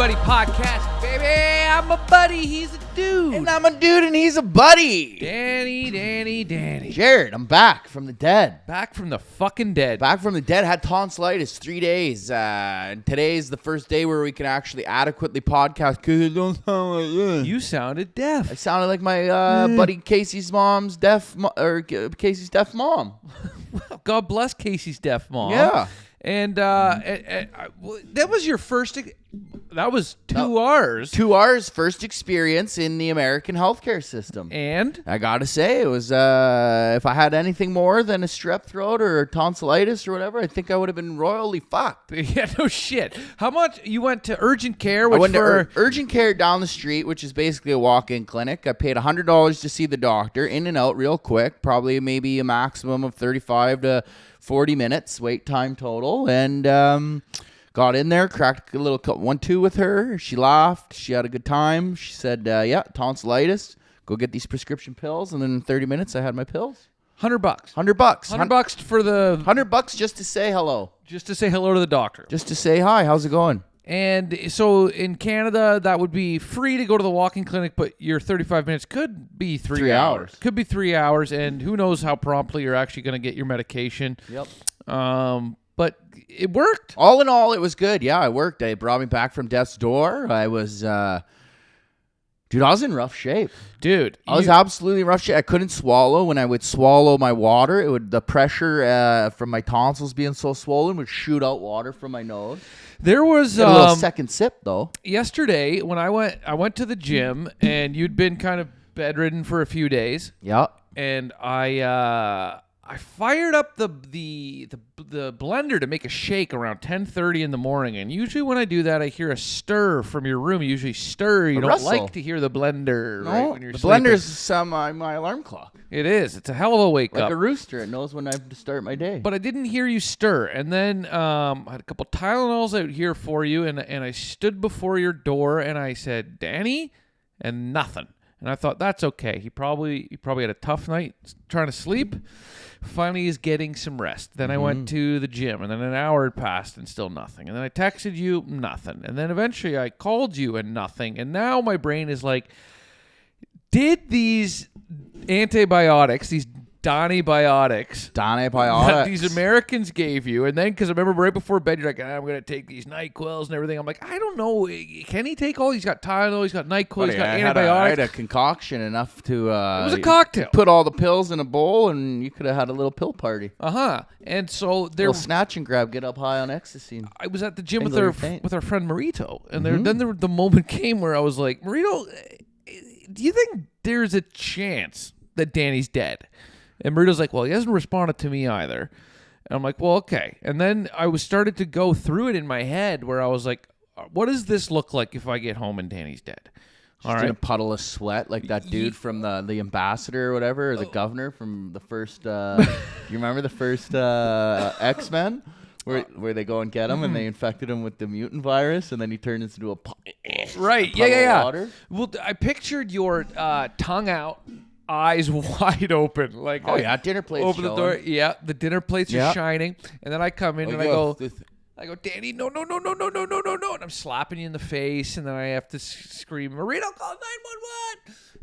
Buddy podcast, baby. I'm a buddy, he's a dude. And I'm a dude and he's a buddy. Danny. Jared, I'm back from the dead. Back from the fucking dead. Back from the dead. Had tonsillitis 3 days. And today's the first day where we can actually adequately podcast because it don't sound like this. You sounded deaf. I sounded like my buddy Casey's mom's Casey's deaf mom. Well, God bless Casey's deaf mom. Yeah. And that was your first. That was 2 hours. 2 hours first experience in the American healthcare system. And I gotta say, it was if I had anything more than a strep throat or tonsillitis or whatever, I think I would have been royally fucked. yeah, no shit. How much you went to urgent care? I went to urgent care down the street, which is basically a walk-in clinic. I paid $100 to see the doctor, in and out real quick, probably maybe a maximum of 35 to 40 minutes wait time total, and got in there, cracked a little 1-2 with her. She laughed. She had a good time. She said, yeah, tonsillitis. Go get these prescription pills. And then in 30 minutes, I had my pills. $100. $100 for the $100 just to say hello. Just to say hello to the doctor. Just to say hi. How's it going? And so in Canada, that would be free to go to the walk-in clinic, but your 35 minutes could be 3 hours. Could be 3 hours, and who knows how promptly you're actually going to get your medication. Yep. But it worked. All in all, it was good. Yeah, it worked. It brought me back from death's door. I was... Dude, I was in rough shape. Dude, I was absolutely in rough shape. I couldn't swallow. When I would swallow my water, the pressure from my tonsils being so swollen would shoot out water from my nose. There was a little second sip though. Yesterday when I went to the gym, and you'd been kind of bedridden for a few days. Yeah. And I fired up the blender to make a shake around 10:30 in the morning, and usually when I do that, I hear a stir from your room. You usually stir. You don't rustle. like to hear the blender. No, right, when you're the sleeping. blender's my alarm clock. It is. It's a hell of a wake like up. Like a rooster. It knows when I have to start my day. But I didn't hear you stir, and then I had a couple Tylenols out here for you, and I stood before your door, and I said, "Danny," and nothing. And I thought, that's okay. He probably had a tough night trying to sleep. Finally, he's getting some rest. Then I went to the gym, and then an hour had passed, and still nothing. And then I texted you, nothing. And then eventually I called you, and nothing. And now my brain is like, did these antibiotics, these Donibiotics that these Americans gave you, and then because I remember right before bed you're like, I'm gonna take these NyQuils and everything. I'm like, I don't know, can he take all? He's got Tylenol, he's got NyQuil, he's got antibiotics. I had a concoction enough to it was a cocktail. Put all the pills in a bowl, and you could have had a little pill party. And so there, snatch and grab, get up high on ecstasy. I was at the gym with our friend Marito, and then the moment came where I was like, Marito, do you think there's a chance that Danny's dead? And Marito's like, well, he hasn't responded to me either. And I'm like, well, okay. And then I started to go through it in my head where I was like, what does this look like if I get home and Danny's dead? Just in a puddle of sweat like that dude from the ambassador or whatever, or the governor from the first, you remember the first X-Men? Where they go and get him, and they infected him with the mutant virus, and then he turned into a puddle of water. Well, I pictured your tongue out, eyes wide open, like dinner plates. Open the door, the dinner plates are shining, and then I come in and I go, Danny, no, and I'm slapping you in the face, and then I have to scream, Marito, call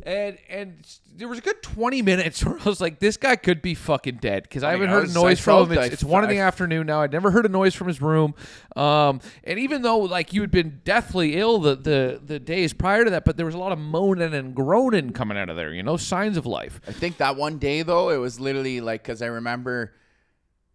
911, and there was a good 20 minutes where I was like, this guy could be fucking dead, because I haven't heard a noise from him. It's 1 in the afternoon now. I'd never heard a noise from his room, and even though like you had been deathly ill the days prior to that, but there was a lot of moaning and groaning coming out of there, signs of life. I think that one day though, it was literally like, because I remember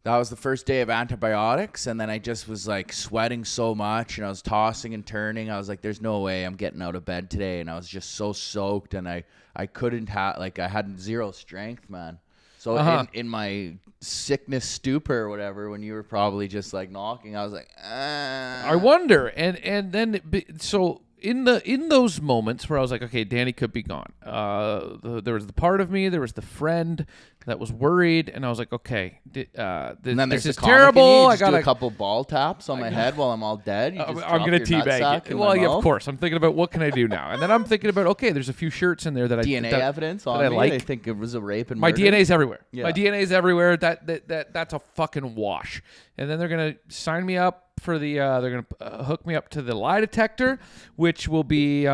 that was the first day of antibiotics, and then I just was like sweating so much, and I was tossing and turning. I was like, there's no way I'm getting out of bed today, and I was just so soaked, and I couldn't have, like, I had zero strength, man. So in my sickness stupor or whatever, when you were probably just like knocking, I was like, I wonder, and then so in those moments where I was like, okay, Danny could be gone. There was the part of me, there was the friend, that was worried, and I was like, okay, And then this there's is the comic in you. terrible. You I just do got a couple ball taps on my head while I'm all dead. You just I'm drop gonna your teabag nutsack it. in Well, my yeah, of mouth. course. I'm thinking about what can I do now, and then I'm thinking about okay, there's a few shirts in there that DNA that evidence on I me. like. They think it was a rape and My murder. DNA's everywhere. Yeah. My DNA's everywhere. That's a fucking wash. And then they're gonna sign me up for the. They're gonna hook me up to the lie detector, which will be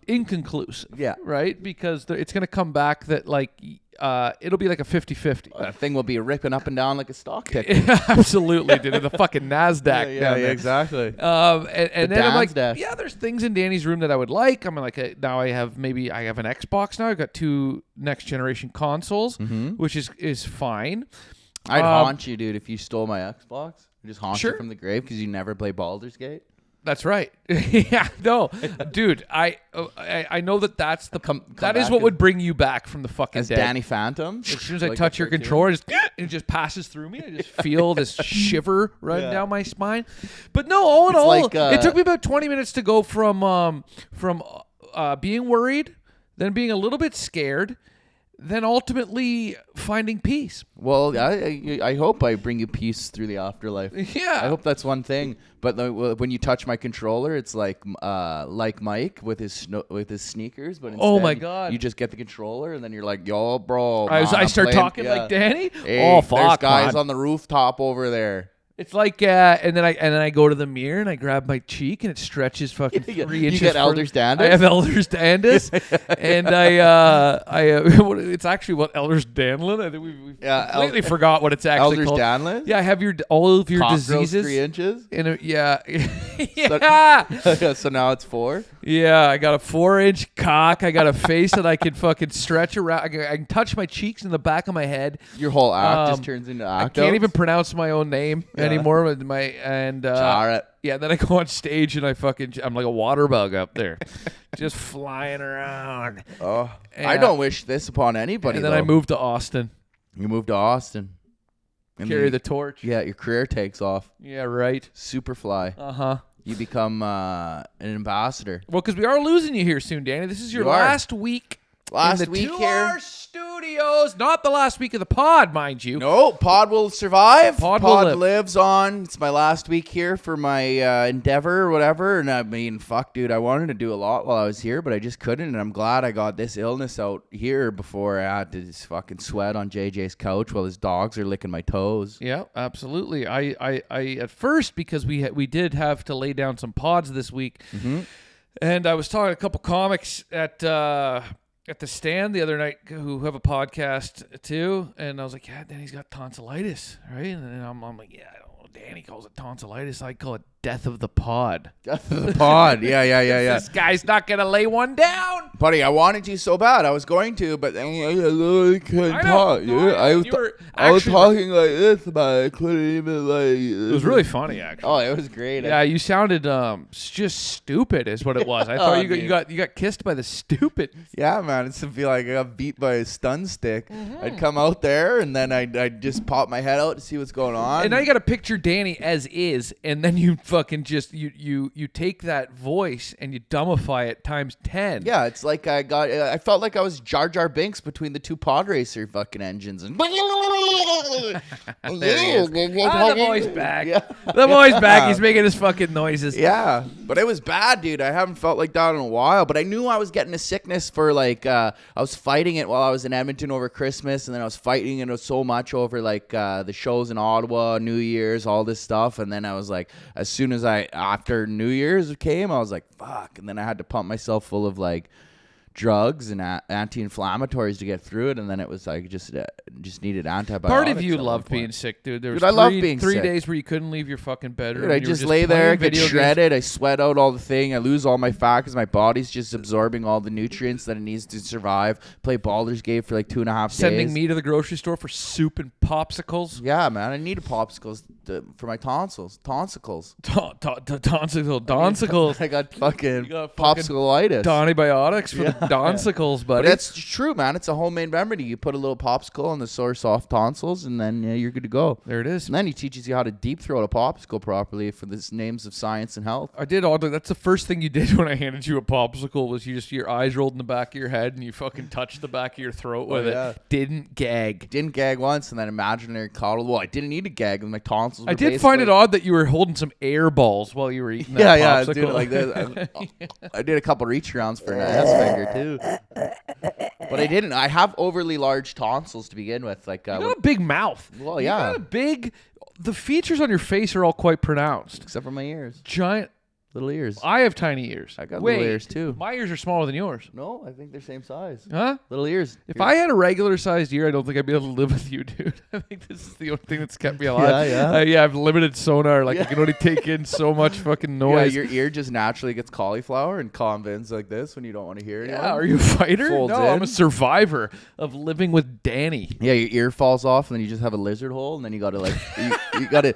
inconclusive. Yeah. Right, because it's gonna come back that like it'll be like a 50-50. That thing will be ripping up and down like a stock ticket. Absolutely, dude. The fucking NASDAQ. down there. exactly. And then I'm like, Dan's desk. yeah, there's things in Danny's room that I would like. I'm like, now I have an Xbox now. I've got 2 next generation consoles, which is fine. I'd haunt you, dude, if you stole my Xbox. I'd just haunt Sure. you from the grave because you never play Baldur's Gate. That's right. Yeah, no, dude. I know that's the that is back what as- would bring you back from the fucking As dead. Danny Phantom. As soon as I Like touch the your cartoon. controller, it just passes through me. I just feel this shiver running Yeah. down my spine. But no, all in It's all, like, it took me about 20 minutes to go from being worried, then being a little bit scared, then ultimately finding peace. Well, I hope I bring you peace through the afterlife. Yeah. I hope that's one thing. But when you touch my controller, it's like Mike with his sneakers. But Oh instead my God. you just get the controller and then you're like, yo, bro. I man, I'm start playing- talking yeah. like Danny. Hey, Oh there's fuck, guys man. on the rooftop over there. It's like, and then I go to the mirror and I grab my cheek and it stretches fucking 3 inches. You get further. Ehlers-Danlos? I have Ehlers-Danlos, and it's actually what Ehlers-Danlos. I think we completely forgot what it's actually called. Ehlers-Danlos? Yeah, I have all of your Cockroach diseases. 3 inches? Yeah, Yeah, so now it's 4? yeah. I got a 4-inch cock. I got a face that I can fucking stretch around. I can touch my cheeks and the back of my head. Your whole act just turns into act I can't outs? even pronounce my own name anymore. With Jarrett. yeah, then I go on stage and I'm like a water bug up there, just flying around. Oh, And, I don't wish this upon anybody. And then I though. moved to Austin, You moved to Austin. And carry then- the torch. Yeah, your career takes off. Yeah, right. Superfly. Uh-huh. You become an ambassador. Well, because we are losing you here soon, Danny. This is your You are. last week. Last in the week 2 here. hour studios. Not the last week of the pod, mind you. No, Pod will survive. Pod will live. lives on. It's my last week here for my endeavor or whatever. And I mean, fuck, dude, I wanted to do a lot while I was here, but I just couldn't. And I'm glad I got this illness out here before I had to just fucking sweat on JJ's couch while his dogs are licking my toes. Yeah, absolutely. I at first, because we did have to lay down some pods this week, and I was talking to a couple comics at the stand the other night who have a podcast too, and I was like, yeah, Danny's got tonsillitis, right? And then I'm like, yeah, I don't know, Danny calls it tonsillitis. I call it death of the pod. Death of the pod. Yeah. This guy's not gonna lay one down. Buddy, I wanted to so bad. I was going to, but then I couldn't I know. talk. No, Yeah, I was, you were I was actually- talking like this, but I couldn't even like. It was really funny, actually. Oh, it was great. Yeah, you sounded just stupid, is what it was. I thought Oh, you got kissed by the stupid. Yeah, man. It's to feel like I got beat by a stun stick. Mm-hmm. I'd come out there and then I'd just pop my head out to see what's going on. And now you got to picture Danny as is, and then you fucking just you take that voice and you dumbify it times 10. yeah, it's like I felt like I was Jar Jar Binks between the 2 pod racer fucking engines. And There he is. The boy's back. Yeah. The boy's back. He's making his fucking noises. Yeah, but it was bad, dude. I haven't felt like that in a while. But I knew I was getting a sickness for like I was fighting it while I was in Edmonton over Christmas, and then I was fighting it so much over like the shows in Ottawa, New Year's, all this stuff. And then I was like, as soon as after New Year's came, I was like, fuck. And then I had to pump myself full of like drugs and anti-inflammatories to get through it, and then it was like just needed antibiotics. Part of you at one loved point. being sick, dude. There was Dude, I love being three sick. days where you couldn't leave your fucking bedroom. Dude, I and you were just lay there, playing get video games. shredded. I sweat out all the thing. I lose all my fat because my body's just absorbing all the nutrients that it needs to survive. Play Baldur's Gate for like 2.5 days. Sending me to the grocery store for soup and popsicles. Yeah, man. I need a popsicles. for my tonsils. Tonsicles. Donsicles. I got fucking You got fucking popsicleitis. Antibiotics for the donsicles, But buddy. that's true, man. It's a homemade remedy. You put a little popsicle on the sore, soft tonsils, and then you're good to go. There it is. And then he teaches you how to deep throat a popsicle properly for the names of science and health. I did oddly. That's the first thing you did when I handed you a popsicle was your eyes rolled in the back of your head and you fucking touched the back of your throat with yeah. it. Didn't gag. Didn't gag once, and then imaginary coddle. Well, I didn't need to gag with my tonsils. I did find it odd that you were holding some air balls while you were eating that Yeah, I popsicle. did it like this. I did a couple reach rounds for an ass finger too, but I didn't. I have overly large tonsils to begin with. Like, You got a big mouth. Well, You yeah. got a big. The features on your face are all quite pronounced. except for my ears, Giant. little ears. I have tiny ears. I got Wait, little ears too. My ears are smaller than yours. No, I think they're same size. Huh? Little ears. If I had a regular sized ear, I don't think I'd be able to live with you, dude. I think this is the only thing that's kept me alive. Yeah. Yeah, I've limited sonar. Like, I can only take in so much fucking noise. your ear just naturally gets cauliflower and convents like this when you don't want to hear anyone. Yeah, are you a fighter? Folds No, I'm in. a survivor of living with Danny. Yeah, your ear falls off, and then you just have a lizard hole, and then you got to like you got to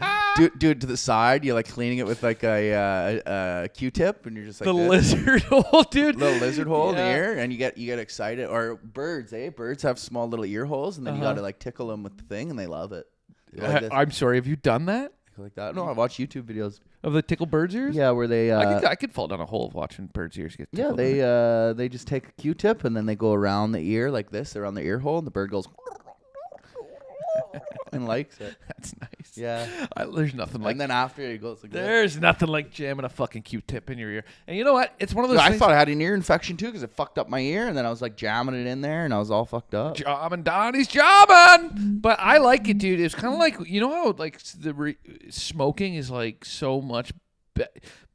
do it to the side. You're like cleaning it with like a Q-tip, and you're just like The this. lizard hole, dude. Little lizard hole in the Yeah. ear, and you get excited. Or birds, birds have small little ear holes, and then you got to like tickle them with the thing, and they love it. Like this. I'm sorry. Have you done that? Like that. No, I watch YouTube videos. Of the tickle birds' ears? Yeah, where they I could fall down a hole of watching birds' ears get yeah, tickled. they just take a Q-tip and then they go around the ear like this, around the ear hole, and the bird goes and likes it. That's nice. Yeah. There's nothing like And then after it goes like that. There's nothing like jamming a fucking Q-tip in your ear. And you know what? It's one of those I things. thought I had an ear infection too because it fucked up my ear, and then I was like jamming it in there, and I was all fucked up. Jobbing, Donnie's jobbing. But I like it, dude. It's kind of like, you know how like smoking is like so much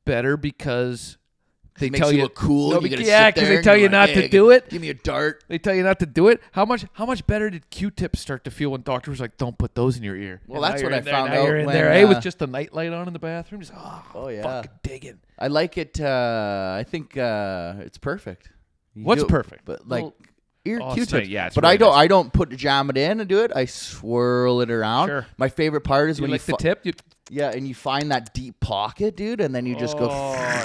better because they Makes tell you you look cool. No, and you gotta yeah, sit because there they and tell you're you like, not to "Hey, do it. Give me a dart. They tell you not to do it. How much better did Q-tips start to feel when doctor was like, "Don't put those in your ear"? Well, And that's now what you're I in there, found now out you're in when, there, with just a nightlight on in the bathroom. Just yeah. fucking digging. I like it. I think it's perfect. You What's do it, perfect? But like Well, ear it's Q-tips. nice. Yeah, it's but really nice. I don't put jam it in and do it. I swirl it around. Sure. My favorite part is You when like the tip? yeah, and you find that deep pocket, dude, and then you just go.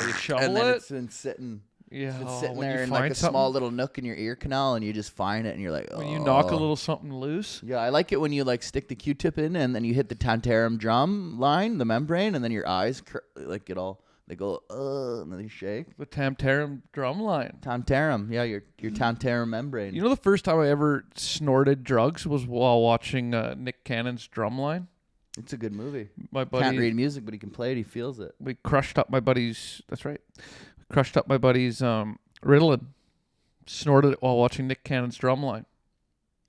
You shovel and then it. it's been sitting. Yeah, It's been sitting when there you in like find a something- small little nook in your ear canal, and you just find it, and you're like, oh. When you knock a little something loose. Yeah, I like it when you like stick the Q-tip in, and then you hit the tantarum drum line, the membrane, and then your eyes like get all they go, and then they shake. The Tamtarum drum line. Tantarum, yeah, your tantarum membrane. You know the first time I ever snorted drugs was while watching Nick Cannon's Drumline. It's a good movie. My buddy Can't read music, but he can play it. He feels it. we crushed up my buddy's. That's right. We crushed up my buddy's Ritalin. Snorted it while watching Nick Cannon's Drumline.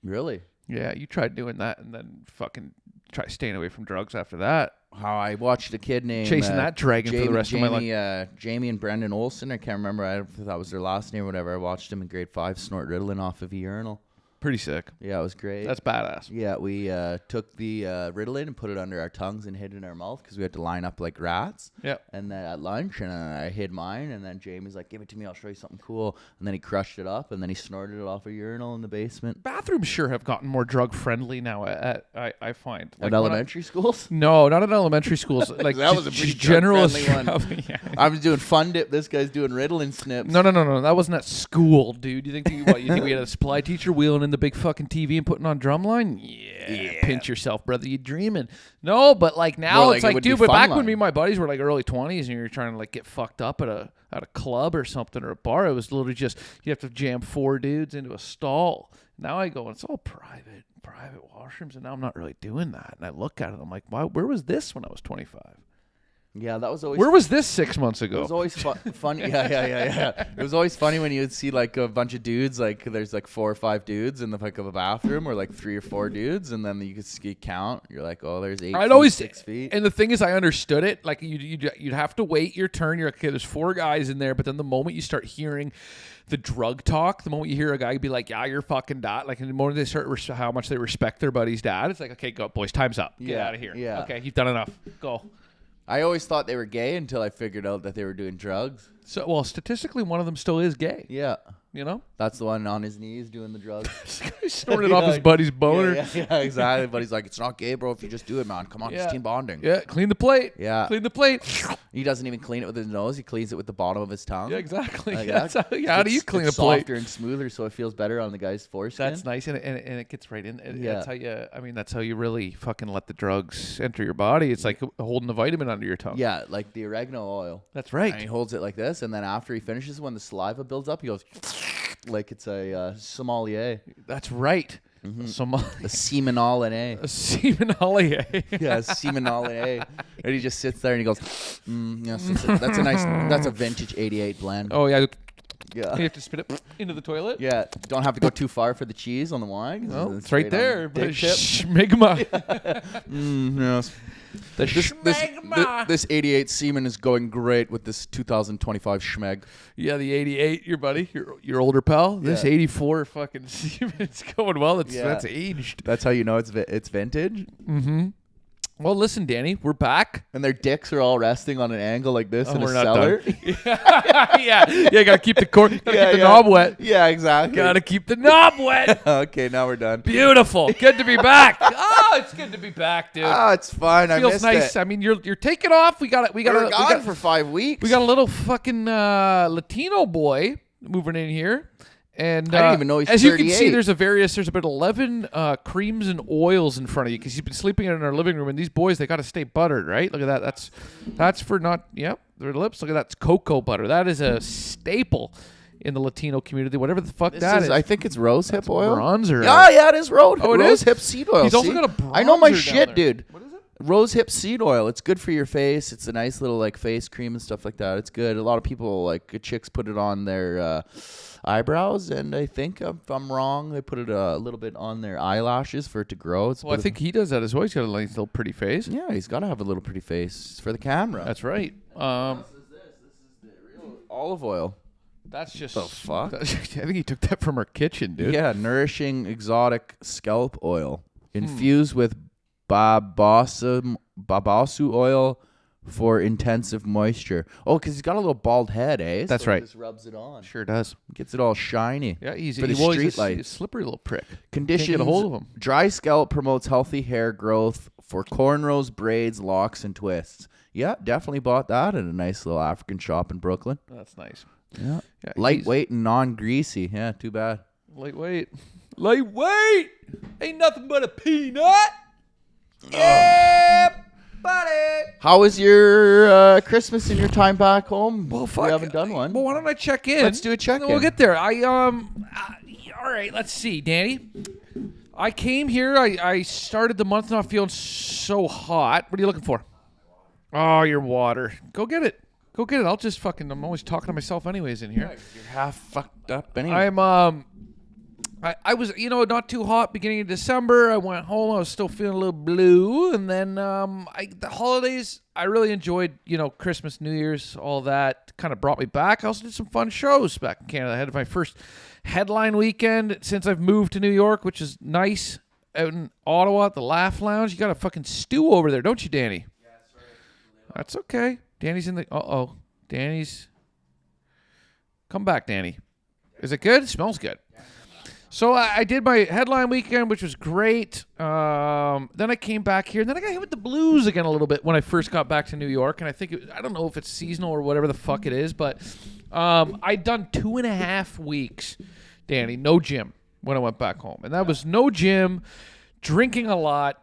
Really? Yeah, you tried doing that and then fucking try staying away from drugs after that. How I watched a kid named Chasing that dragon for the rest of my life. Jamie and Brendan Olsen. I can't remember. I don't know if that was their last name or whatever. I watched them in grade 5 snort Ritalin off of a urinal. Pretty sick. Yeah, it was great. That's badass. Yeah, we took the Ritalin and put it under our tongues and hid it in our mouth because we had to line up like rats. Yep. And then at lunch, and I hid mine, and then Jamie's like, "Give it to me, I'll show you something cool." And then he crushed it up, and then he snorted it off a urinal in the basement. Bathrooms sure have gotten more drug friendly now. I find At elementary schools? No, not at elementary schools. Like That was a pretty general drug-friendly one. Yeah. I was doing fun dip. This guy's doing Ritalin snips. No. That wasn't at school, dude. You think we had a supply teacher wheeling in the big fucking TV and putting on Drumline? Yeah. Pinch yourself, brother. You dreaming? No, but like now More like it's it like, would dude. be But back Funline. when me and my buddies were like early 20s and you were trying to like get fucked up at a club or something or a bar, it was literally just you have to jam 4 dudes into a stall. Now I go and it's all private washrooms, and now I'm not really doing that. And I look at it, I'm like, where was this when I was 25? Yeah, that was always. Where was this 6 months ago? It was always funny. Yeah. It was always funny when you would see like a bunch of dudes. Like there's like 4 or 5 dudes in the like of a bathroom, or like 3 or 4 dudes, and then you could count. You're like, oh, there's 8. I'd feet, always 6 feet. And the thing is, I understood it. Like you'd have to wait your turn. You're like, okay, there's 4 guys in there, but then the moment you start hearing the drug talk, the moment you hear a guy be like, yeah, you're fucking dad, like, and the moment they start how much they respect their buddy's dad, it's like, okay, go, boys, time's up. Get Yeah, out of here. yeah. Okay, you've done enough. Go. I always thought they were gay until I figured out that they were doing drugs. So, well, statistically, one of them still is gay. Yeah. You know, That's the one on his knees doing the drugs. he snorted off his buddy's boner. Yeah, exactly. But he's like, it's not gay, bro. If you just do it, man. Come on, it's team bonding. Yeah, clean the plate. Yeah. Clean the plate. He doesn't even clean it with his nose. He cleans it with the bottom of his tongue. Yeah, exactly. Like That's that. how do you clean a it's plate? softer and smoother, so it feels better on the guy's foreskin. That's nice, and it gets right in. Yeah. That's how you. I mean, that's how you really fucking let the drugs enter your body. It's like holding a vitamin under your tongue. Yeah, like the oregano oil. That's right. And he holds it like this, and then after he finishes, when the saliva builds up, he goes like it's a sommelier. That's right. A A semenolier. semenolier. Yeah, semenolier. And he just sits there and he goes, yes, that's a nice, that's a vintage 88 blend. Oh yeah. Yeah. You have to spit it into the toilet. Yeah, don't have to go too far for the cheese on the wine. Oh, it's right there. Dick tip. Schmigma. Yes. This 88 semen is going great with this 2025 schmeg. Yeah, the 88, your buddy, your older pal. This Yeah. 84 fucking semen, it's going well. That's aged. That's how you know it's vintage. Mm-hmm. Well, listen, Danny, we're back. And their dicks are all resting on an angle like this in a we're not cellar. yeah, gotta keep the keep the knob wet. Yeah, exactly. Gotta keep the knob wet. Okay, now we're done. Beautiful. Good to be back. Oh, it's good to be back, dude. Oh, it's fine. I Feels missed nice. it. I mean, you're taking off. We were gone for 5 weeks. We got a little fucking Latino boy moving in here. And I didn't even know he's as you can see, 38. there's about 11 creams and oils in front of you because you've been sleeping in our living room. And these boys, they got to stay buttered, right? Look at that. That's for not. Yep, their lips. Look at that. It's cocoa butter. That is a staple in the Latino community. Whatever the fuck that is. I think it's rose hip oil. Bronzer. Yeah, it is rose. Oh, it rose is? hip seed oil. He's also see? got a bronzer I know my down shit, there. dude. What is it? Rose hip seed oil. It's good for your face. It's a nice little like face cream and stuff like that. It's good. A lot of people like chicks put it on their eyebrows, and I think if I'm wrong, they put it a little bit on their eyelashes for it to grow. It's Well, I think he does that as well. He's got a nice little pretty face. yeah, he's got to have a little pretty face for the camera. That's right. This is the real olive oil. That's just The fuck? I think he took that from our kitchen, dude. Yeah, nourishing exotic scalp oil infused with babasu oil for intensive moisture. Oh, because he's got a little bald head, eh? That's So right. He just rubs it on. Sure does. Gets it all shiny. Yeah, he's For the he's street a lights. slippery little prick. Conditions. Can't get a hold of him. Dry scalp promotes healthy hair growth for cornrows, braids, locks, and twists. Yeah, definitely bought that at a nice little African shop in Brooklyn. That's nice. Yeah. Yeah, Lightweight and non-greasy. Yeah, too bad. Lightweight. Lightweight. Ain't nothing but a peanut. Yeah, buddy. How was your Christmas and your time back home? Well, fuck. We haven't done one. Well, why don't I check in? Let's do a check-in. We'll get there. All right, let's see, Danny. I came here. I started the month not feeling so hot. What are you looking for? Oh, your water. Go get it. Go get it. I'm always talking to myself anyways in here. You're half fucked up anyway. I was, not too hot beginning of December. I went home. I was still feeling a little blue. And then the holidays, I really enjoyed, Christmas, New Year's, all that kind of brought me back. I also did some fun shows back in Canada. I had my first headline weekend since I've moved to New York, which is nice, out in Ottawa at the Laugh Lounge. You got a fucking stew over there, don't you, Danny? Yeah, sorry. That's okay. Danny's in the... Danny's... Come back, Danny. Is it good? It smells good. So I did my headline weekend, which was great. Then I came back here, and then I got hit with the blues again a little bit when I first got back to New York. And I think I don't know if it's seasonal or whatever the fuck it is, but I'd done 2.5 weeks, Danny, no gym when I went back home, and that was no gym, drinking a lot,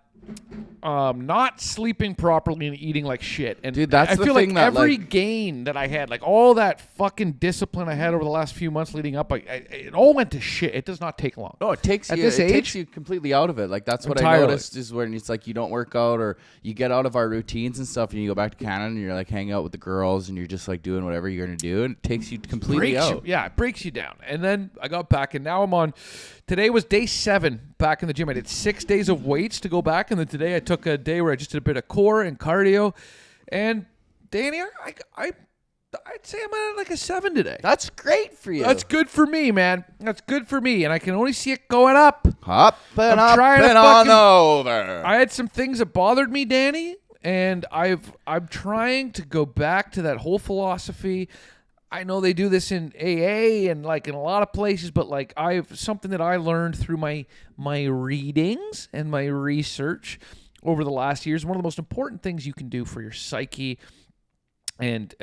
not sleeping properly and eating like shit. And Dude, that's I the feel thing like that, every like- gain that I had, like all that fucking discipline I had over the last few months leading up, it all went to shit. It does not take long. No, it takes At you. this It age? takes you completely out of it. Like that's what Entirely. I noticed is when it's like you don't work out or you get out of our routines and stuff, and you go back to Canada and you're like hanging out with the girls and you're just like doing whatever you're gonna do, and it takes you completely breaks out. you. Yeah, it breaks you down. And then I got back, and now I'm on. Today was day 7 back in the gym. I did 6 days of weights to go back, and then today I took a day where I just did a bit of core and cardio. And Danny, I'd say I'm at like a 7 today. That's great for you. That's good for me, man. That's good for me, and I can only see it going up. Up and I'm up trying to and on fucking- over. I had some things that bothered me, Danny, and I'm trying to go back to that whole philosophy. I know they do this in AA and like in a lot of places, but like I've something that I learned through my readings and my research over the last years. One of the most important things you can do for your psyche and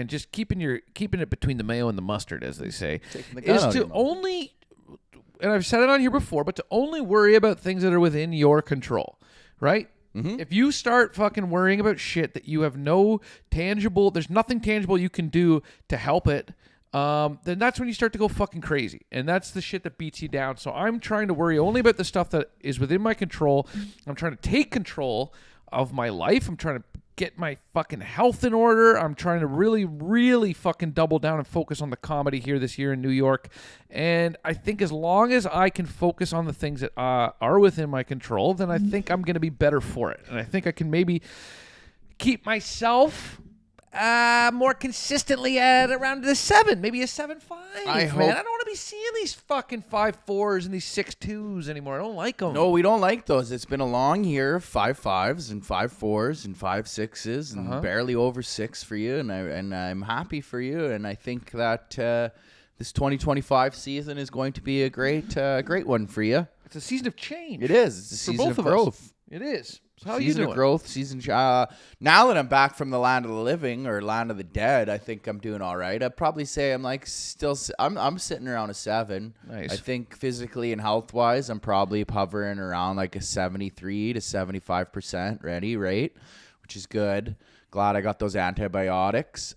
just keeping it between the mayo and the mustard, as they say, is to only, and I've said it on here before, but to only worry about things that are within your control, right? Mm-hmm. If you start fucking worrying about shit that you have there's nothing tangible you can do to help it, then that's when you start to go fucking crazy. And that's the shit that beats you down. So I'm trying to worry only about the stuff that is within my control. I'm trying to take control of my life. I'm trying to get my fucking health in order. I'm trying to really, really fucking double down and focus on the comedy here this year in New York. And I think as long as I can focus on the things that are within my control, then I think I'm going to be better for it. And I think I can maybe keep myself more consistently at around the 7, maybe a 7.5. I don't want to be seeing these fucking 5.4s and these 6.2s anymore. I don't like them. No, we don't like those. It's been a long year of 5.5s and 5.4s and 5.6s and barely over 6 for you, and I'm happy for you. And I think that this 2025 season is going to be a great one for you. It's a season of change. It is. It's a season of growth. It is. So how season are you doing? Of growth, now that I'm back from the land of the living or land of the dead, I think I'm doing all right. I'd probably say I'm like I'm sitting around a 7. Nice. I think physically and health wise, I'm probably hovering around like a 73 to 75% ready rate, which is good. Glad I got those antibiotics.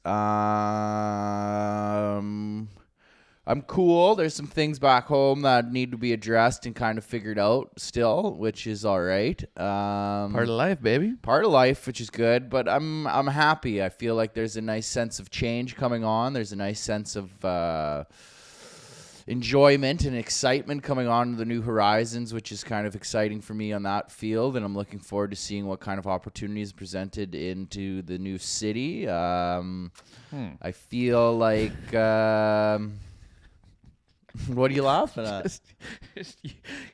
I'm cool. There's some things back home that need to be addressed and kind of figured out still, which is all right. Part of life, baby. Part of life, which is good. But I'm happy. I feel like there's a nice sense of change coming on. There's a nice sense of enjoyment and excitement coming on to the new horizons, which is kind of exciting for me on that field. And I'm looking forward to seeing what kind of opportunities presented into the new city. I feel like... What are you laughing at?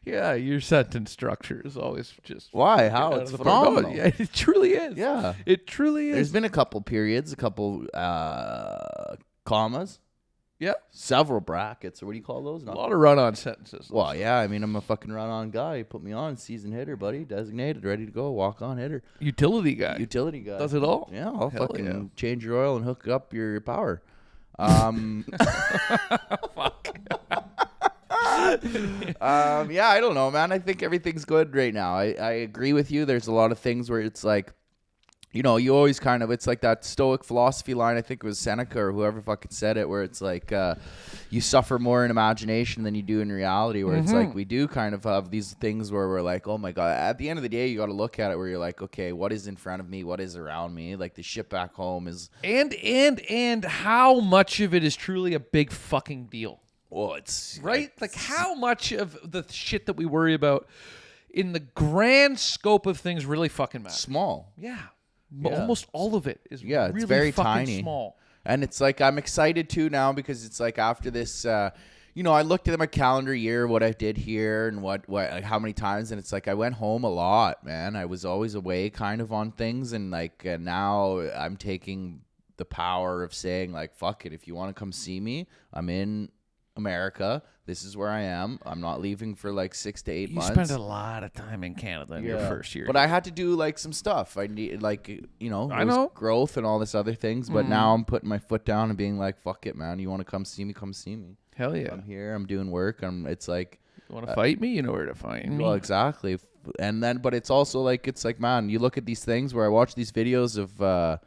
Yeah, your sentence structure is always just... Why? How? It's phenomenal. Yeah, it truly is. Yeah. It truly is. There's been a couple periods, a couple commas. Yeah. Several brackets, or what do you call those? A lot of run-on sentences. Well, yeah, I mean, I'm a fucking run-on guy. You put me on, seasoned hitter, buddy. Designated, ready to go, walk-on hitter. Utility guy. Does it all? Yeah, I'll fucking change your oil and hook up your power. Fuck. Yeah, I don't know, man. I think everything's good right now. I agree with you. There's a lot of things where it's like, you know, you always kind of, it's like that Stoic philosophy line, I think it was Seneca or whoever fucking said it, where it's like you suffer more in imagination than you do in reality, where it's like we do kind of have these things where we're like, oh my God, at the end of the day, you got to look at it where you're like, okay, what is in front of me? What is around me? Like the shit back home is... And how much of it is truly a big fucking deal? Well, it's... Right? Like how much of the shit that we worry about in the grand scope of things really fucking matters? Small. Yeah. Almost all of it is it's really very fucking tiny. small. And it's like I'm excited too now because it's like after this, you know, I looked at my calendar year, what I did here and what like how many times, and it's like I went home a lot, man. I was always away kind of on things, and like now I'm taking the power of saying like, fuck it, if you want to come see me, I'm in America. This is where I am. I'm not leaving for like 6 to 8 months. You spent a lot of time in Canada in your first year. But I had to do like some stuff. I need like, you know, I know growth and all this other things. But now I'm putting my foot down and being like, fuck it, man. You want to come see me? Come see me. Hell yeah. I'm here. I'm doing work. It's like, you want to fight me? You know where to find me. Well, exactly. And then, but it's also like, it's like, man, you look at these things where I watch these videos of,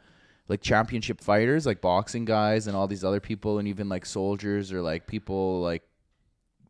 like championship fighters, like boxing guys and all these other people, and even like soldiers or like people like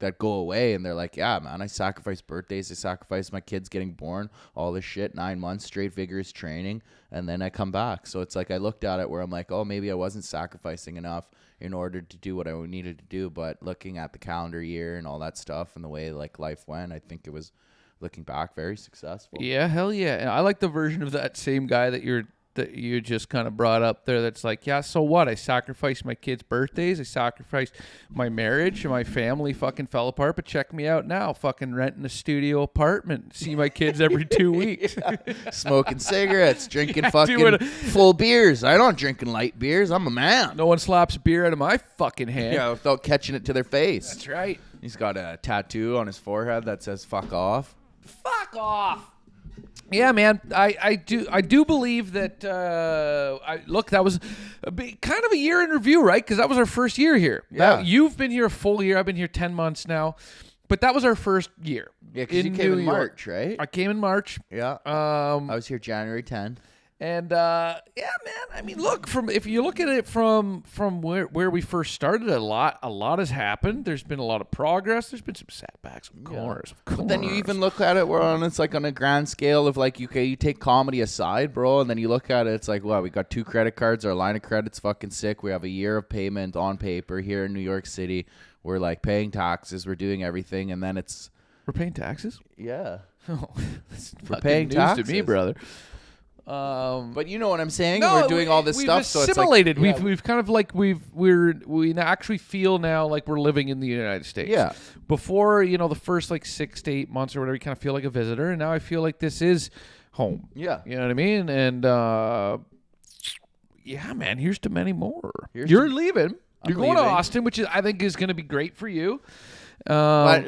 that go away and they're like, yeah, man, I sacrifice birthdays, I sacrifice my kids getting born, all this shit, 9 months straight vigorous training, and then I come back. So it's like I looked at it where I'm like, oh, maybe I wasn't sacrificing enough in order to do what I needed to do. But looking at the calendar year and all that stuff and the way like life went, I think it was, looking back, very successful. Yeah, hell yeah. And I like the version of that same guy that you're that you just kind of brought up there. That's like, yeah, so what? I sacrificed my kids' birthdays. I sacrificed my marriage, and my family fucking fell apart. But check me out now, fucking renting a studio apartment, see my kids every 2 weeks, Smoking cigarettes, drinking fucking full beers. I don't drinking light beers. I'm a man. No one slaps beer out of my fucking hand. Yeah, without catching it to their face. That's right. He's got a tattoo on his forehead that says "fuck off." Fuck off. Yeah, man. I do believe that. Look, that was kind of a year in review, right? Because that was our first year here. Yeah. You've been here a full year. I've been here 10 months now, but that was our first year. Yeah, because you came in March, right? I came in March. Yeah. I was here January 10th. And yeah, man. I mean, look, if you look at it from where we first started, a lot has happened. There's been a lot of progress. There's been some setbacks, of course. But then you even look at it it's like on a grand scale of like, you take comedy aside, bro, and then you look at it, it's like, well, we got 2 credit cards. Our line of credit's fucking sick. We have a year of payment on paper here in New York City. We're like paying taxes. We're doing everything, and then we're paying taxes. Yeah. Oh, that's we're paying news taxes to me, brother. But you know what I'm saying? No, we're doing all this stuff, so it's assimilated. Like, We've kind of like we actually feel now like we're living in the United States. Yeah. Before, the first like 6 to 8 months or whatever, you kind of feel like a visitor, and now I feel like this is home. Yeah. You know what I mean? And yeah, man. Here's to many more. You're leaving. You're going to Austin, which I think is going to be great for you. But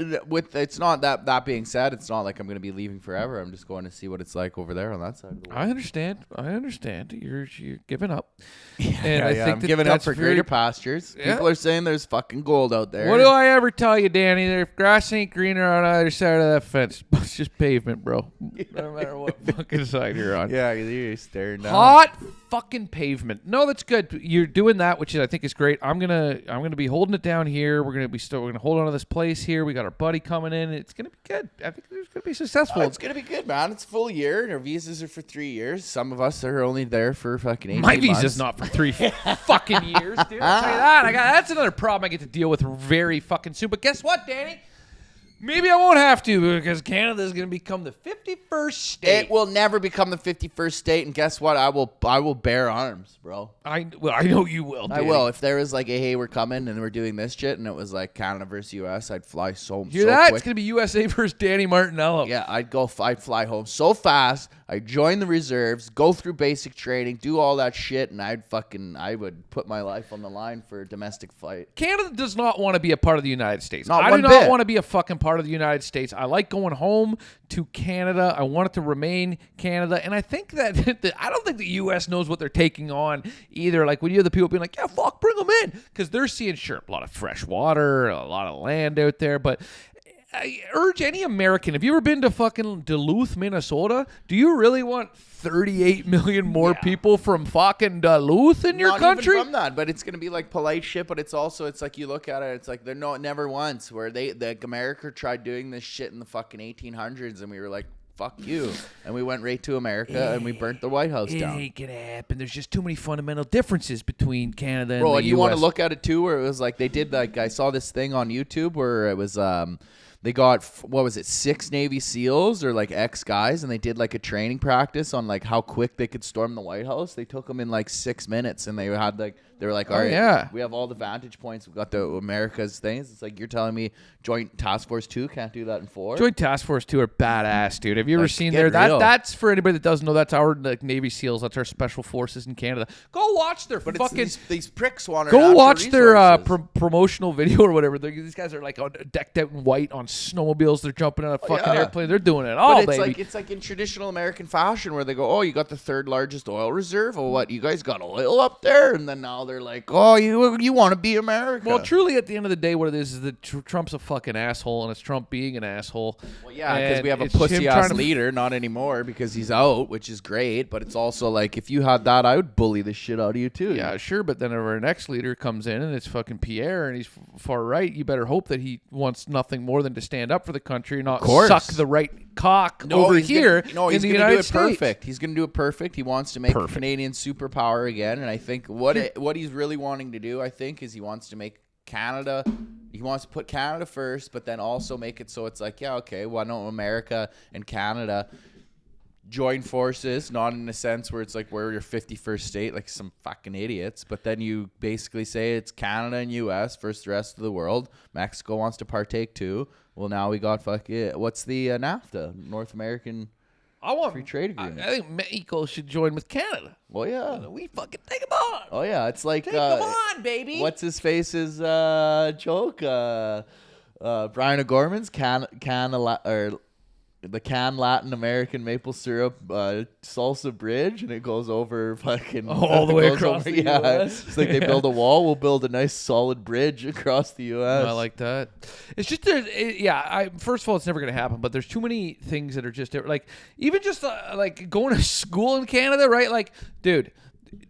it's not that being said, it's not like I'm going to be leaving forever. I'm just going to see what it's like over there on that side of the world. I understand. You're giving up. And I think I'm giving up for greater pastures. Yeah. People are saying there's fucking gold out there. What do I ever tell you, Danny? If grass ain't greener on either side of that fence, it's just pavement, bro. No matter what fucking side you're on. Yeah, you're staring down. Hot fucking pavement. No, that's good. You're doing that, which I think is great. I'm gonna be holding it down here. We're gonna hold on to this place here. We got our buddy coming in. It's gonna be good. I think it's gonna be successful. It's gonna be good, man. It's a full year, and our visas are for 3 years. Some of us are only there for fucking 18 My months. visa's not for 3 fucking years, dude. I'll tell you that. That's another problem I get to deal with very fucking soon. But guess what, Danny? Maybe I won't have to, because Canada is going to become the 51st state. It will never become the 51st state, and guess what? I will bear arms, bro. I know you will, Danny. I will. If there was like hey, we're coming and we're doing this shit, and it was like Canada versus US, I'd fly so Hear so that? quick. It's going to be USA versus Danny Martinello. Yeah, I'd fly home so fast. I'd join the reserves, go through basic training, do all that shit, and I would put my life on the line for a domestic fight. Canada does not want to be a part of the United States. Not I one do not bit. want to be a fucking part of the United States. I like going home to Canada. I want it to remain Canada. And I think that I don't think the U.S. knows what they're taking on either. Like when you have the people being like, yeah, fuck, bring them in. Because they're seeing, sure, a lot of fresh water, a lot of land out there. But I urge any American, have you ever been to fucking Duluth, Minnesota? Do you really want 38 million more people from fucking Duluth in your country? Not even from that, but it's going to be like polite shit, but it's like you look at it, it's like they're never once where America tried doing this shit in the fucking 1800s, and we were like, fuck you. And we went right to America and we burnt the White House down. It ain't gonna happen. There's just too many fundamental differences between Canada and Bro, the and US. you want to look at it too, where it was like they did like I saw this thing on YouTube where it was they got 6 Navy SEALs or like ex-guys, and they did like a training practice on like how quick they could storm the White House. They took them in like 6 minutes, and they were like, all right, we have all the vantage points. We've got the America's things. It's like you're telling me Joint Task Force 2 can't do that in 4? Joint Task Force 2 are badass, dude. Have you ever seen there? That's for anybody that doesn't know. That's our Navy SEAls. That's our special forces in Canada. Go watch their fucking. These pricks want to go watch their promotional video or whatever. These guys are like decked out in white on snowmobiles. They're jumping on a fucking airplane. They're doing it all, but baby. It's like in traditional American fashion where they go, oh, you got the 3rd largest oil reserve. Oh, what? You guys got oil up there? And then now they're like, oh, you want to be America. Well, truly, at the end of the day, what it is that Trump's a fucking asshole, and it's Trump being an asshole. Well, yeah, because we have a pussy-ass leader. Not anymore, because he's out, which is great. But it's also like, if you had that, I would bully the shit out of you, too. Yeah, sure, but then if our next leader comes in, and it's fucking Pierre, and he's far right, you better hope that he wants nothing more than to stand up for the country, not suck the right cock over here in the United States. Perfect. He's going to do it perfect. He wants to make a Canadian superpower again, and I think what he's really wanting to do, I think, is he wants to make Canada. He wants to put Canada first, but then also make it so it's like, yeah, okay, why don't America and Canada join forces, not in a sense where it's like we're your 51st state, like some fucking idiots, but then you basically say it's Canada and U.S. versus the rest of the world. Mexico wants to partake too. Well, now we got what's the NAFTA, North American Free Trade Agreement? I think Mexico should join with Canada. Well, yeah. We fucking take them on. Oh, yeah. It's like... Take them on, baby. What's his face's joke? Brian O'Gorman's the can Latin American maple syrup salsa bridge, and it goes over fucking all the way across the U.S. It's like they build a wall, we'll build a nice solid bridge across the U.S. I like that. It's just first of all, it's never going to happen, but there's too many things that are just like, even just like going to school in Canada, right? Like, dude,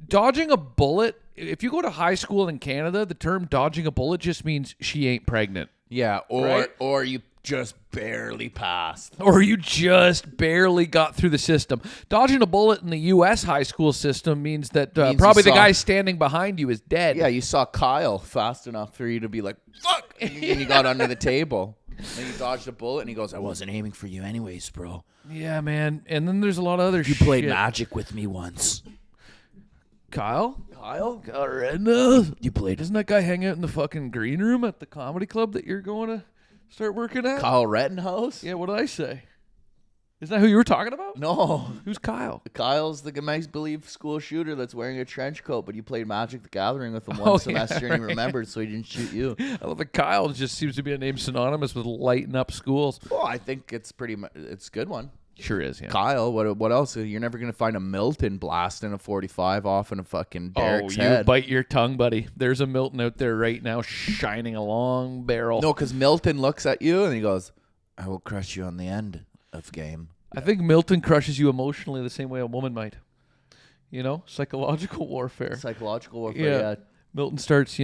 dodging a bullet. If you go to high school in Canada, the term dodging a bullet just means she ain't pregnant. Yeah, right? or you just barely passed. Or you just barely got through the system. Dodging a bullet in the U.S. high school system means that probably the guy standing behind you is dead. Yeah, you saw Kyle fast enough for you to be like, fuck! And you got under the table. Then you dodged a bullet, and he goes, I wasn't aiming for you anyways, bro. Yeah, man. And then there's a lot of other shit. You played Magic with me once. Kyle? You played. Doesn't that guy hang out in the fucking green room at the comedy club that you're going to start working at? Kyle Rettenhouse? Yeah, what did I say? Isn't that who you were talking about? No. Who's Kyle? Kyle's the make-believe school shooter that's wearing a trench coat, but you played Magic the Gathering with him one semester and he remembered, so he didn't shoot you. I love that Kyle just seems to be a name synonymous with lighting up schools. Well, I think it's it's a good one. Sure is, yeah. Kyle, what else? You're never going to find a Milton blasting a 45 off in a fucking Derek's head. You bite your tongue, buddy. There's a Milton out there right now shining a long barrel. No, because Milton looks at you and he goes, I will crush you on the end of game. I think Milton crushes you emotionally the same way a woman might. You know, psychological warfare. Psychological warfare, yeah. Milton starts,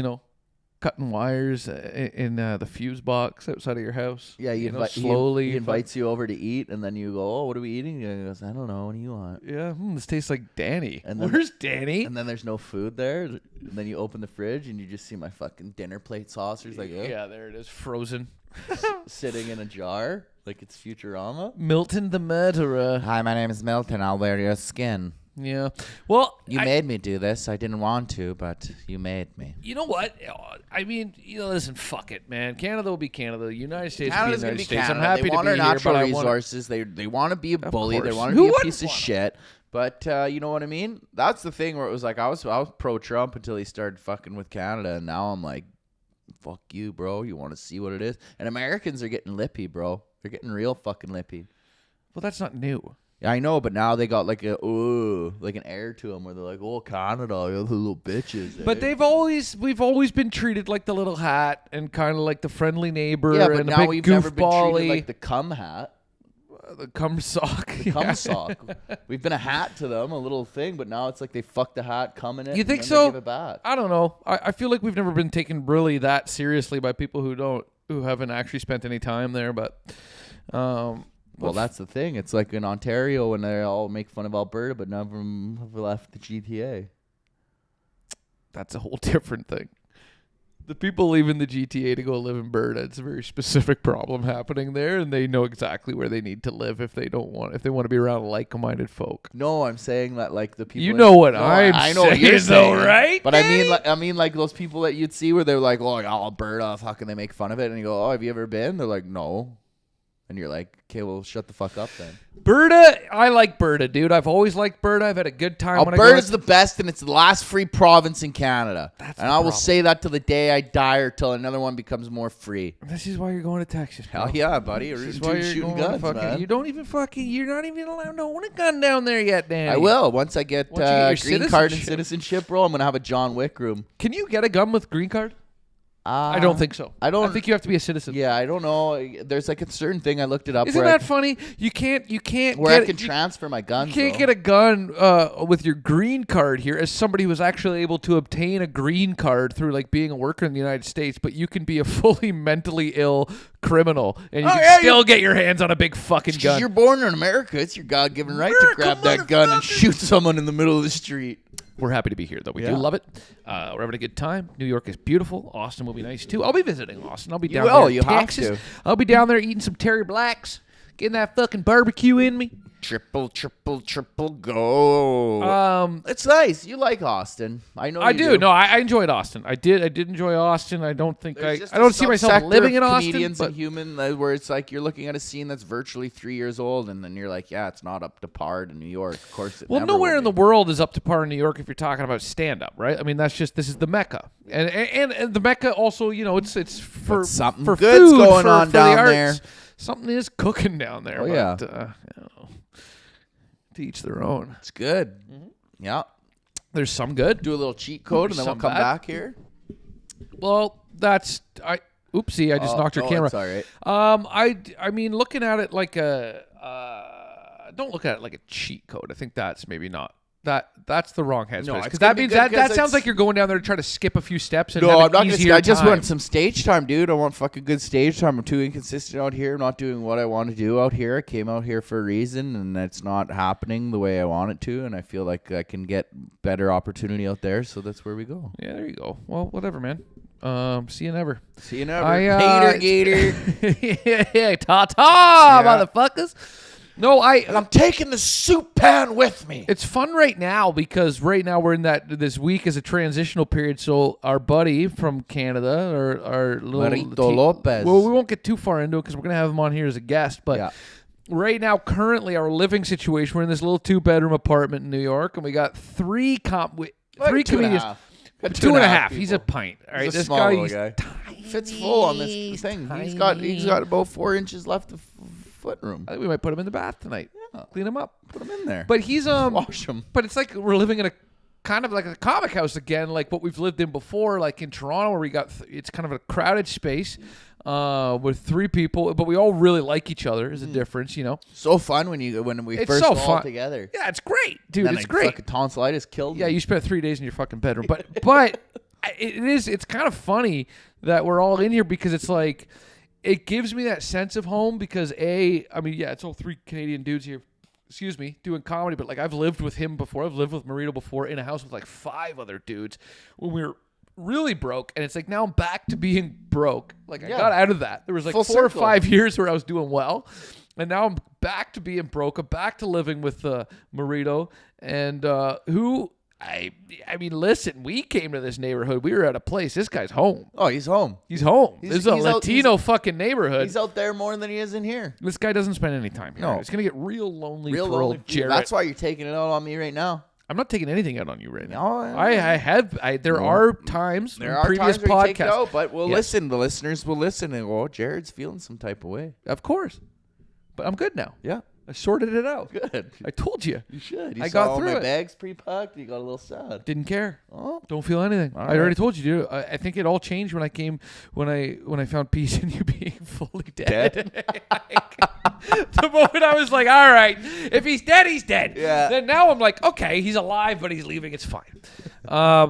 cutting wires in the fuse box outside of your house. Yeah, slowly. He invites you over to eat, and then you go, oh, what are we eating? And he goes, I don't know. What do you want? Yeah, this tastes like Danny. And then, where's Danny? And then there's no food there. And then you open the fridge, and you just see my fucking dinner plate saucers. Like, oh. Yeah, there it is, frozen. Sitting in a jar, like it's Futurama. Milton the murderer. Hi, my name is Milton. I'll wear your skin. Yeah. Well, you made me do this. I didn't want to, but you made me. You know what? I mean, listen, fuck it, man. Canada will be Canada. The United States will be the United States. Canada. I'm happy they want to be our natural here, resources. They want to be a bully. They want to be a piece of shit. But you know what I mean? That's the thing where it was like I was pro-Trump until he started fucking with Canada, and now I'm like, fuck you, bro. You want to see what it is? And Americans are getting lippy, bro. They're getting real fucking lippy. Well, that's not new. Yeah, I know, but now they got like an air to them where they're like, oh, Canada, you're the little bitches. Eh? But we've always been treated like the little hat and kind of like the friendly neighbor. Yeah, but and now a we've big never been treated goofball-y. like the cum hat. The cum sock. The cum sock. We've been a hat to them, a little thing, but now it's like they fuck the hat, cum in it. You think and then so? They give it back. I don't know. I feel like we've never been taken really that seriously by people who haven't actually spent any time there. But well, that's the thing. It's like in Ontario when they all make fun of Alberta, but none of them have left the GTA. That's a whole different thing. The people leaving the GTA to go live in Alberta, it's a very specific problem happening there, and they know exactly where they need to live if they want to be around like-minded folk. No, I'm saying that like the people. You know what I know saying, what you're saying, right? But I mean like those people that you'd see where they're like, oh, Alberta, how can they make fun of it? And you go, oh, have you ever been? They're like, no. And you're like, okay, well, shut the fuck up then. Berta, I like Berta, dude. I've always liked Berta. I've had a good time. Alberta's the best, and it's the last free province in Canada. And I will problem. say that till the day I die or till another one becomes more free. This is why you're going to Texas, bro. Hell yeah, buddy. This is why you're shooting going guns, man. You don't even you're not even allowed to own a gun down there yet, Danny. I will. Once I get green card and citizenship. citizenship, bro, I'm going to have a John Wick room. Can you get a gun with green card? I don't think so. I think you have to be a citizen. Yeah, I don't know. There's like a certain thing I looked it up. Isn't that funny? You can't. Where I can transfer my gun. You can't get a gun with your green card here as somebody who was actually able to obtain a green card through like being a worker in the United States. But you can be a fully mentally ill criminal and you can still get your hands on a big fucking gun. You're born in America. It's your God-given right to grab that gun and shoot someone in the middle of the street. We're happy to be here, though. We do love it. We're having a good time. New York is beautiful. Austin will be nice, too. I'll be visiting Austin. I'll be down there in Texas. Have to. I'll be down there eating some Terry Blacks, getting that fucking barbecue in me. Triple go. It's nice. You like Austin. I know I you do. No, I enjoyed Austin. I did enjoy Austin. I don't think I don't see myself living in Austin. Comedians and human, where it's like you're looking at a scene that's virtually 3 years old, and then you're like, yeah, it's not up to par in New York. Of course, well, nowhere in the world is up to par in New York if you're talking about stand up, right? I mean, this is the Mecca, and the Mecca also, it's for something for good's food, going for on the down arts. there. Something is cooking down there. Oh, but, yeah. To each their own. It's good. Yeah. There's some good. Do a little cheat code, and then we'll come back here. Well, oopsie, I just knocked your camera. That's all right. I mean, looking at it like don't look at it like a cheat code. I think that's maybe not. That's the wrong headspace. No, because that means that sounds like you're going down there to try to skip a few steps. And have I'm not easier I just time. want some stage time, dude. I want fucking good stage time. I'm too inconsistent out here. I'm not doing what I want to do out here. I came out here for a reason, and it's not happening the way I want it to. And I feel like I can get better opportunity out there. So that's where we go. Yeah, there you go. Well, whatever, man. See you never. See you never. Hater gator. Yeah, ta-ta, motherfuckers. No, and I'm taking the soup pan with me. It's fun right now because right now we're in this week is a transitional period. So our buddy from Canada, our little Marito Lopez. Well, we won't get too far into it because we're gonna have him on here as a guest. But right now, currently, our living situation, we're in this little 2-bedroom apartment in New York, and we got three comedians. 2.5. He's a pint. All right, this guy, tiny, fits full on this thing. He's got about 4 inches left of foot room. I think we might put him in the bath tonight. Yeah. Clean him up. Put him in there. But he's wash him. But it's like we're living in a kind of like a comic house again, like what we've lived in before, like in Toronto, where we got it's kind of a crowded space with 3 people, but we all really like each other. Is a difference, So fun when we first so all fun together. Yeah, it's great, dude. It's great. Fucking tonsillitis killed me. Yeah, you spent 3 days in your fucking bedroom, but it's kind of funny that we're all in here because it's like. It gives me that sense of home because it's all 3 Canadian dudes here, doing comedy. But like I've lived with him before. I've lived with Marito before in a house with like 5 other dudes when we were really broke. And it's like now I'm back to being broke. Like I got out of that. There was like 4 or 5 years where I was doing well. And now I'm back to being broke. I'm back to living with Marito and who... I mean, listen, we came to this neighborhood. We were at a place. This guy's home. Oh, he's home. He's home. This is a Latino fucking neighborhood. He's out there more than he is in here. This guy doesn't spend any time here. No. It's going to get real lonely for old Jarrett. That's why you're taking it out on me right now. I'm not taking anything out on you right now. No, there are times in previous podcasts. Take it out, but we'll listen. The listeners will listen and go, Jared's feeling some type of way. Of course. But I'm good now. Yeah. I sorted it out. Good. I told you. You should. I got through my it. bags pre-packed. You got a little sad. Didn't care. Oh, don't feel anything. I already told you, dude. I think it all changed when I found peace in you being fully dead. The moment I was like, all right, if he's dead, he's dead. Yeah. Then now I'm like, okay, he's alive, but he's leaving. It's fine. But I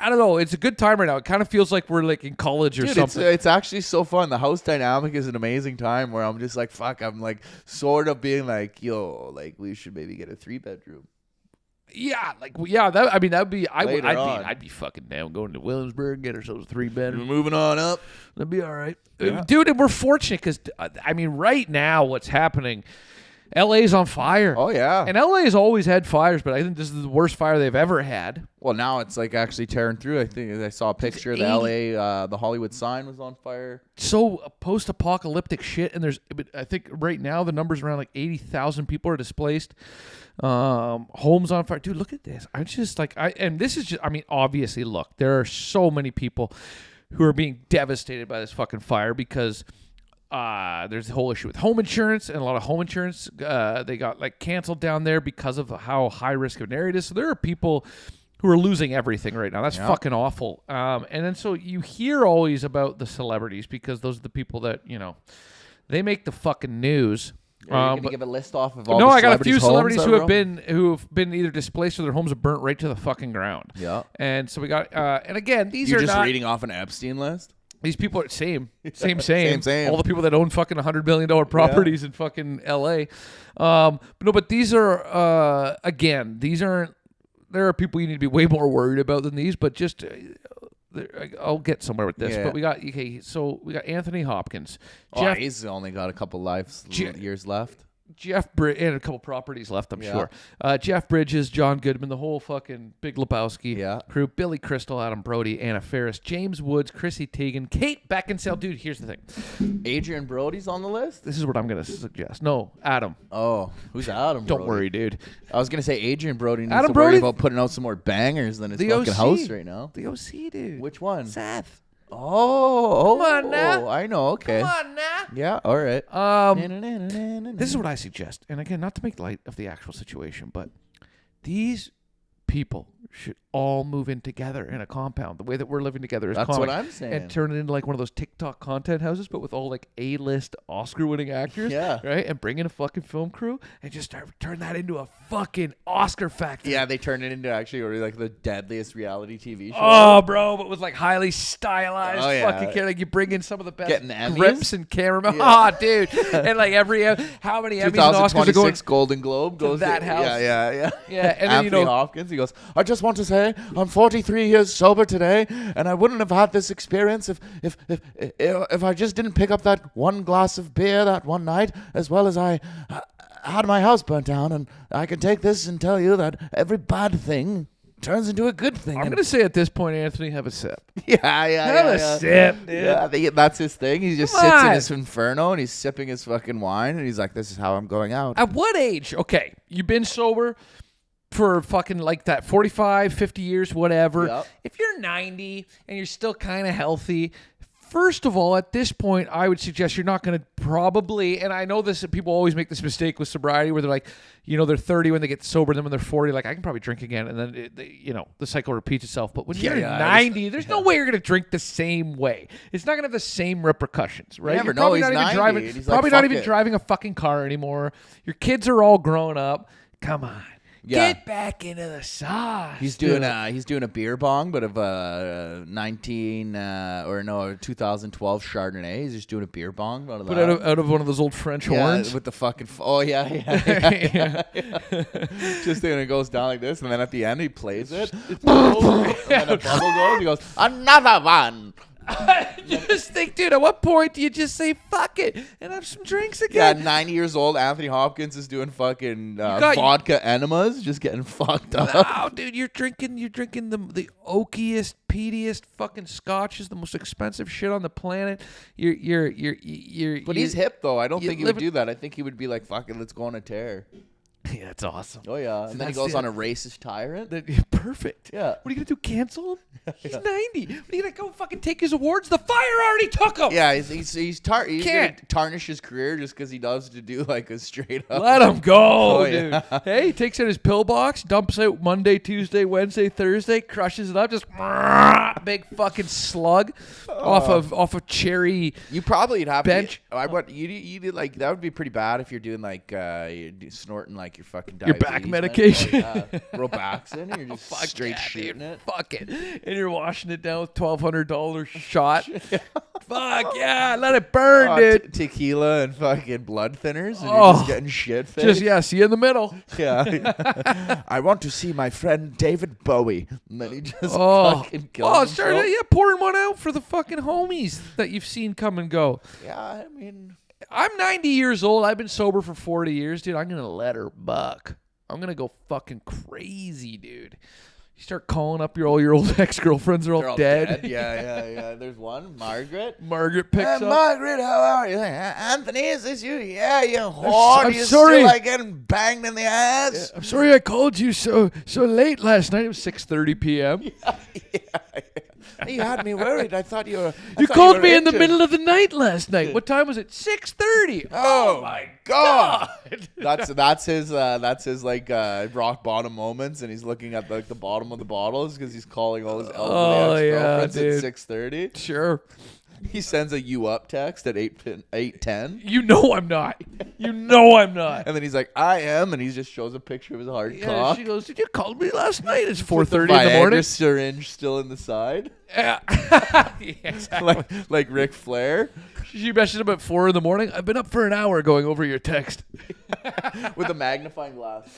don't know. It's a good time right now. It kind of feels like we're like in college or something. It's actually so fun. The house dynamic is an amazing time where I'm just like, fuck. I'm like sort of being like, yo, like we should maybe get a 3-bedroom. Yeah, that'd be. I'd be fucking down going to Williamsburg, get ourselves a 3-bedroom. We're moving on up. That'd be all right, yeah. Dude. And we're fortunate because right now what's happening. LA's on fire. Oh, yeah. And LA has always had fires, but I think this is the worst fire they've ever had. Well, now it's like actually tearing through. I think I saw a picture of the LA, the Hollywood sign was on fire. So post-apocalyptic shit, and I think right now the number's around like 80,000 people are displaced. Homes on fire. Dude, look at this. Obviously, look, there are so many people who are being devastated by this fucking fire because... there's the whole issue with home insurance, and a lot of home insurance they got like canceled down there because of how high risk of an area it is. So there are people who are losing everything right now. That's fucking awful. And then so you hear always about the celebrities because those are the people that they make the fucking news. Are you gonna give a list off of all? No, I got a few celebrities who have been either displaced or their homes are burnt right to the fucking ground. Yeah. And so we got and again You're just reading off an Epstein list. These people are same. Same. All the people that own fucking $100 million properties in fucking LA. But these are again, these aren't. There are people you need to be way more worried about than these. But just I'll get somewhere with this, Yeah. but we got Anthony Hopkins, Oh, he's only got a couple years left. Jeff Bridges, and a couple properties left, I'm Yeah. sure. Jeff Bridges, John Goodman, the whole fucking Big Lebowski crew, Billy Crystal, Adam Brody, Anna Faris, James Woods, Chrissy Teigen, Kate Beckinsale. Dude, here's the thing. Adrian Brody's on the list? This is what I'm going to suggest. No, Adam. Oh, who's Adam Brody? Don't worry, dude. I was going to say Adrian Brody needs Adam to worry Brody? about putting out some more bangers than his The fucking OC. house right now. The OC, dude. Which one? Seth. Oh, Come on now. I know. Okay. Come on now. Yeah, all right. This is what I suggest. And again, not to make light of the actual situation, but these people should all move in together in a compound. The way that we're living together is That's comic, what I'm saying. and turn it into like one of those TikTok content houses, but with all like A-list Oscar-winning actors. Yeah. Right? And bring in a fucking film crew and just turn that into a fucking Oscar factory. Yeah, they turned it into actually like the deadliest reality TV show. Oh, bro, but with like highly stylized fucking yeah. like you bring in some of the best Getting Emmys? grips and cameramen. Yeah. Oh, dude. And like how many Emmys and Oscars are going 2026 Golden Globe to goes that house? Yeah. Yeah, and then Anthony Hopkins, he goes, I just want to say I'm 43 years sober today, and I wouldn't have had this experience if I just didn't pick up that one glass of beer that one night, as well as I had my house burnt down. And I can take this and tell you that every bad thing turns into a good thing. I'm going to say at this point, Anthony, have a sip. Have a sip, dude. Yeah, I think that's his thing. He just Come sits in on. his inferno and he's sipping his fucking wine, and he's like, this is how I'm going out. At what age? Okay, you've been sober for fucking like that 45, 50 years, whatever. Yep. If you're 90 and you're still kind of healthy, first of all, at this point, I would suggest you're not going to probably, and I know this, people always make this mistake with sobriety where they're like, they're 30 when they get sober, then when they're 40, like, I can probably drink again, and then, the cycle repeats itself. But when you're 90, there's no way you're going to drink the same way. It's not going to have the same repercussions, right? You never You're know. probably He's not even 90, driving, and he's probably like, not "Fuck even it." driving a fucking car anymore. Your kids are all grown up. Come on. Yeah. Get back into the sauce. He's doing a beer bong, but of a 2012 Chardonnay. He's just doing a beer bong out of But that. out of one of those old French horns. With the fucking just then it goes down like this, and then at the end he plays it, and then a bubble goes. He goes, another one. Just think, dude, at what point do you just say fuck it and have some drinks Yeah, again? 90 years old. Anthony Hopkins is doing fucking got- vodka enemas, just getting fucked up. No, dude, you're drinking the oakiest, peatiest fucking scotch is the most expensive shit on the planet. But he's hip though. I don't you think he would live- do that. I think he would be like, "Fuck it, let's go on a tear." Yeah, that's awesome. Oh yeah, and then he that's goes the- on a racist tyrant. Perfect. Yeah. What are you gonna do? Cancel him? He's 90. What are you gonna go fucking take his awards? The fire already took him. Yeah, he's gonna Can't. tarnish his career just because he loves to do like a straight up. Let him go, Oh, dude. yeah. Hey, he takes out his pill box, dumps out Monday, Tuesday, Wednesday, Thursday, crushes it up, just big fucking slug off of cherry. You probably have Bench. You did like that would be pretty bad if you're doing like snorting like your fucking Your diabetes back medication. Robaxin, and you're just straight yeah, shooting dude, it. Fuck it. And you're washing it down with $1,200 shot. Fuck yeah, let it burn, dude. Tequila and fucking blood thinners, and you're Oh. just getting shit faced. See you in the middle. Yeah. I want to see my friend David Bowie. And then he just fucking kills start himself. pouring one out for the fucking homies that you've seen come and go. Yeah, I mean, I'm 90 years old. I've been sober for 40 years, dude. I'm gonna let her buck. I'm gonna go fucking crazy, dude. You start calling up all your old ex-girlfriends. They're they're all dead. Yeah. There's one, Margaret. Margaret picks up. Margaret, how are you? Anthony, is this you? Yeah, you whore. I'm You sorry. still like getting banged in the ass? I'm sorry I called you so late last night. It was 6:30 p.m. You had me worried. I thought you were. You called me in the middle of the night last night. What time was it? 6:30. Oh my God! that's his like rock bottom moments, and he's looking at like the bottom of the bottles because he's calling all his elderly ex-girlfriends dude. at 6:30. Sure. He sends a "you up" text at 8:10. You know I'm not. You know I'm not. And then he's like, I am, and he just shows a picture of his hard Yeah, cock. she goes, did you call me last night? It's With 4:30 in the morning. Viagra syringe still in the side, Yeah. Yeah, exactly. like Ric Flair, She messaged him at 4 in the morning. I've been up for an hour going over your text. with a magnifying glass.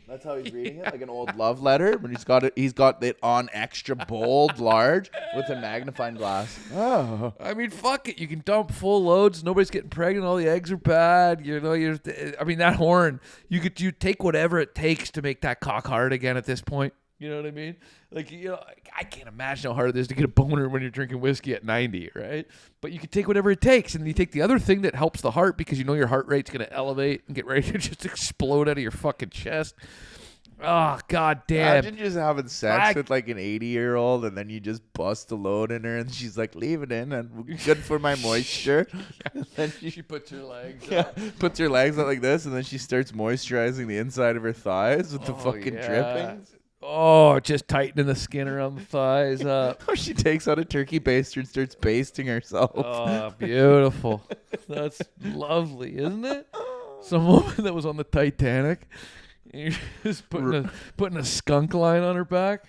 That's how he's reading it, like an old love letter. But he's got it on extra bold, large, with a magnifying glass. Oh, I mean, fuck it. You can dump full loads. Nobody's getting pregnant. All the eggs are bad. You know, I mean, that horn. You take whatever it takes to make that cock hard again at this point. You know what I mean? Like, you know, I can't imagine how hard it is to get a boner when you're drinking whiskey at 90, right? But you can take whatever it takes, and you take the other thing that helps the heart because you know your heart rate's going to elevate and get ready to just explode out of your fucking chest. Oh, god damn. imagine just having sex with like an 80-year-old, and then you just bust a load in her, and she's like, leave it in, and good for my moisture. And then She puts her legs puts her legs out like this, and then she starts moisturizing the inside of her thighs with the fucking drippings. Oh, just tightening the skin around the thighs up. Or she takes out a turkey baster and starts basting herself. Oh, beautiful. That's lovely, isn't it? Some woman that was on the Titanic. You're just putting a skunk line on her back.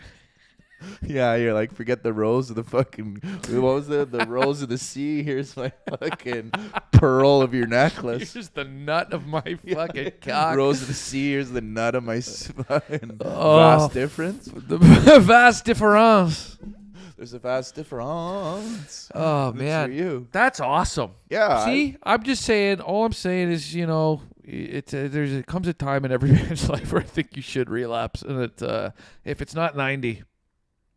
Yeah, you're like, forget the rose of the fucking, what was the rose of the sea? Here's my fucking pearl of your necklace. Here's the nut of my fucking cock. Rose of the sea, here's the nut of my fucking vast difference. The vast difference. There's a vast difference. Oh, That's man. for you. That's awesome. Yeah. See, I'm just saying, all I'm saying is, you know, there comes a time in every man's life where I think you should relapse. And if it's not 90,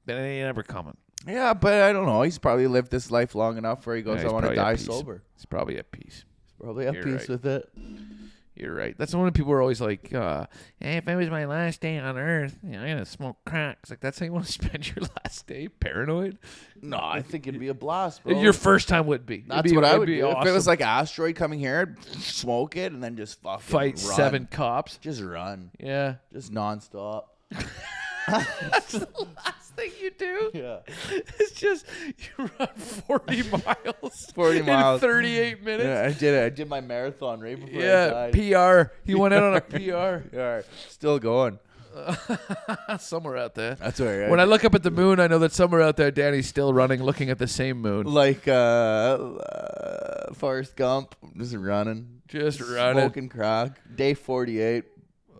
then it ain't ever coming. Yeah, but I don't know. He's probably lived this life long enough where he goes, Yeah, I want to die peace. sober. He's probably at peace. He's probably at You're peace right. with it. You're right. That's when people are always like, hey, if it was my last day on earth, you know, I'm going to smoke crack. It's like, that's how you want to spend your last day? Paranoid? No, I think it'd be a blast, bro. Your first time would be. That's what I would do. Awesome. If it was like Asteroid coming here, I'd smoke it and then just fucking Fight run. 7 cops. Just run. Yeah. Just nonstop. That's the last thing you do. Yeah. It's just you run 40 miles. 40 miles. In 38 minutes. Yeah, I did it. I did my marathon right before I Yeah, died. PR. He went out on a PR. Yeah, still going. Somewhere out there. That's all right. When I look up at the moon, I know that somewhere out there, Danny's still running, looking at the same moon. Like Forrest Gump, just running. Just running. Smoking crack. Day 48.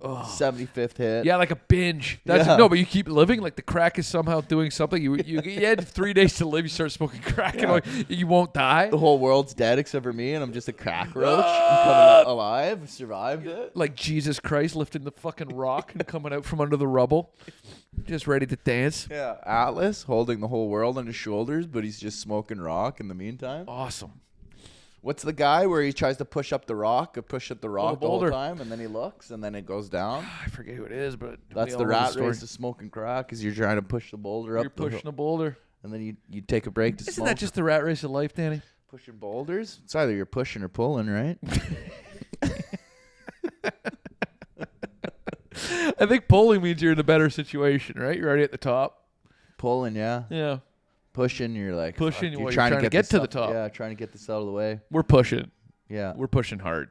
75th hit. Yeah, like a binge. That's Yeah. No, but you keep living. Like the crack is somehow doing something. You had 3 days to live. You start smoking crack, and like, you won't die. The whole world's dead except for me, and I'm just a crack roach. I'm coming alive. Survived it. Like Jesus Christ lifting the fucking rock and coming out from under the rubble, just ready to dance. Yeah, Atlas holding the whole world on his shoulders, but he's just smoking rock in the meantime. Awesome. What's the guy where he tries to push up the rock the whole boulder. time, and then he looks, and then it goes down? I forget who it is, but That's we the all know rat story. race of smoking crack, is you're trying to push the boulder up. You're pushing a boulder. and then you take a break to Isn't smoke. that just the rat race of life, Danny? Pushing boulders? It's either you're pushing or pulling, right? I think pulling means you're in a better situation, right? You're already at the top. Pulling, yeah. Yeah. Pushing, you're like Pushing, fuck, you're trying to get this to the up- top. Yeah, trying to get this out of the way. We're pushing. Yeah. We're pushing hard.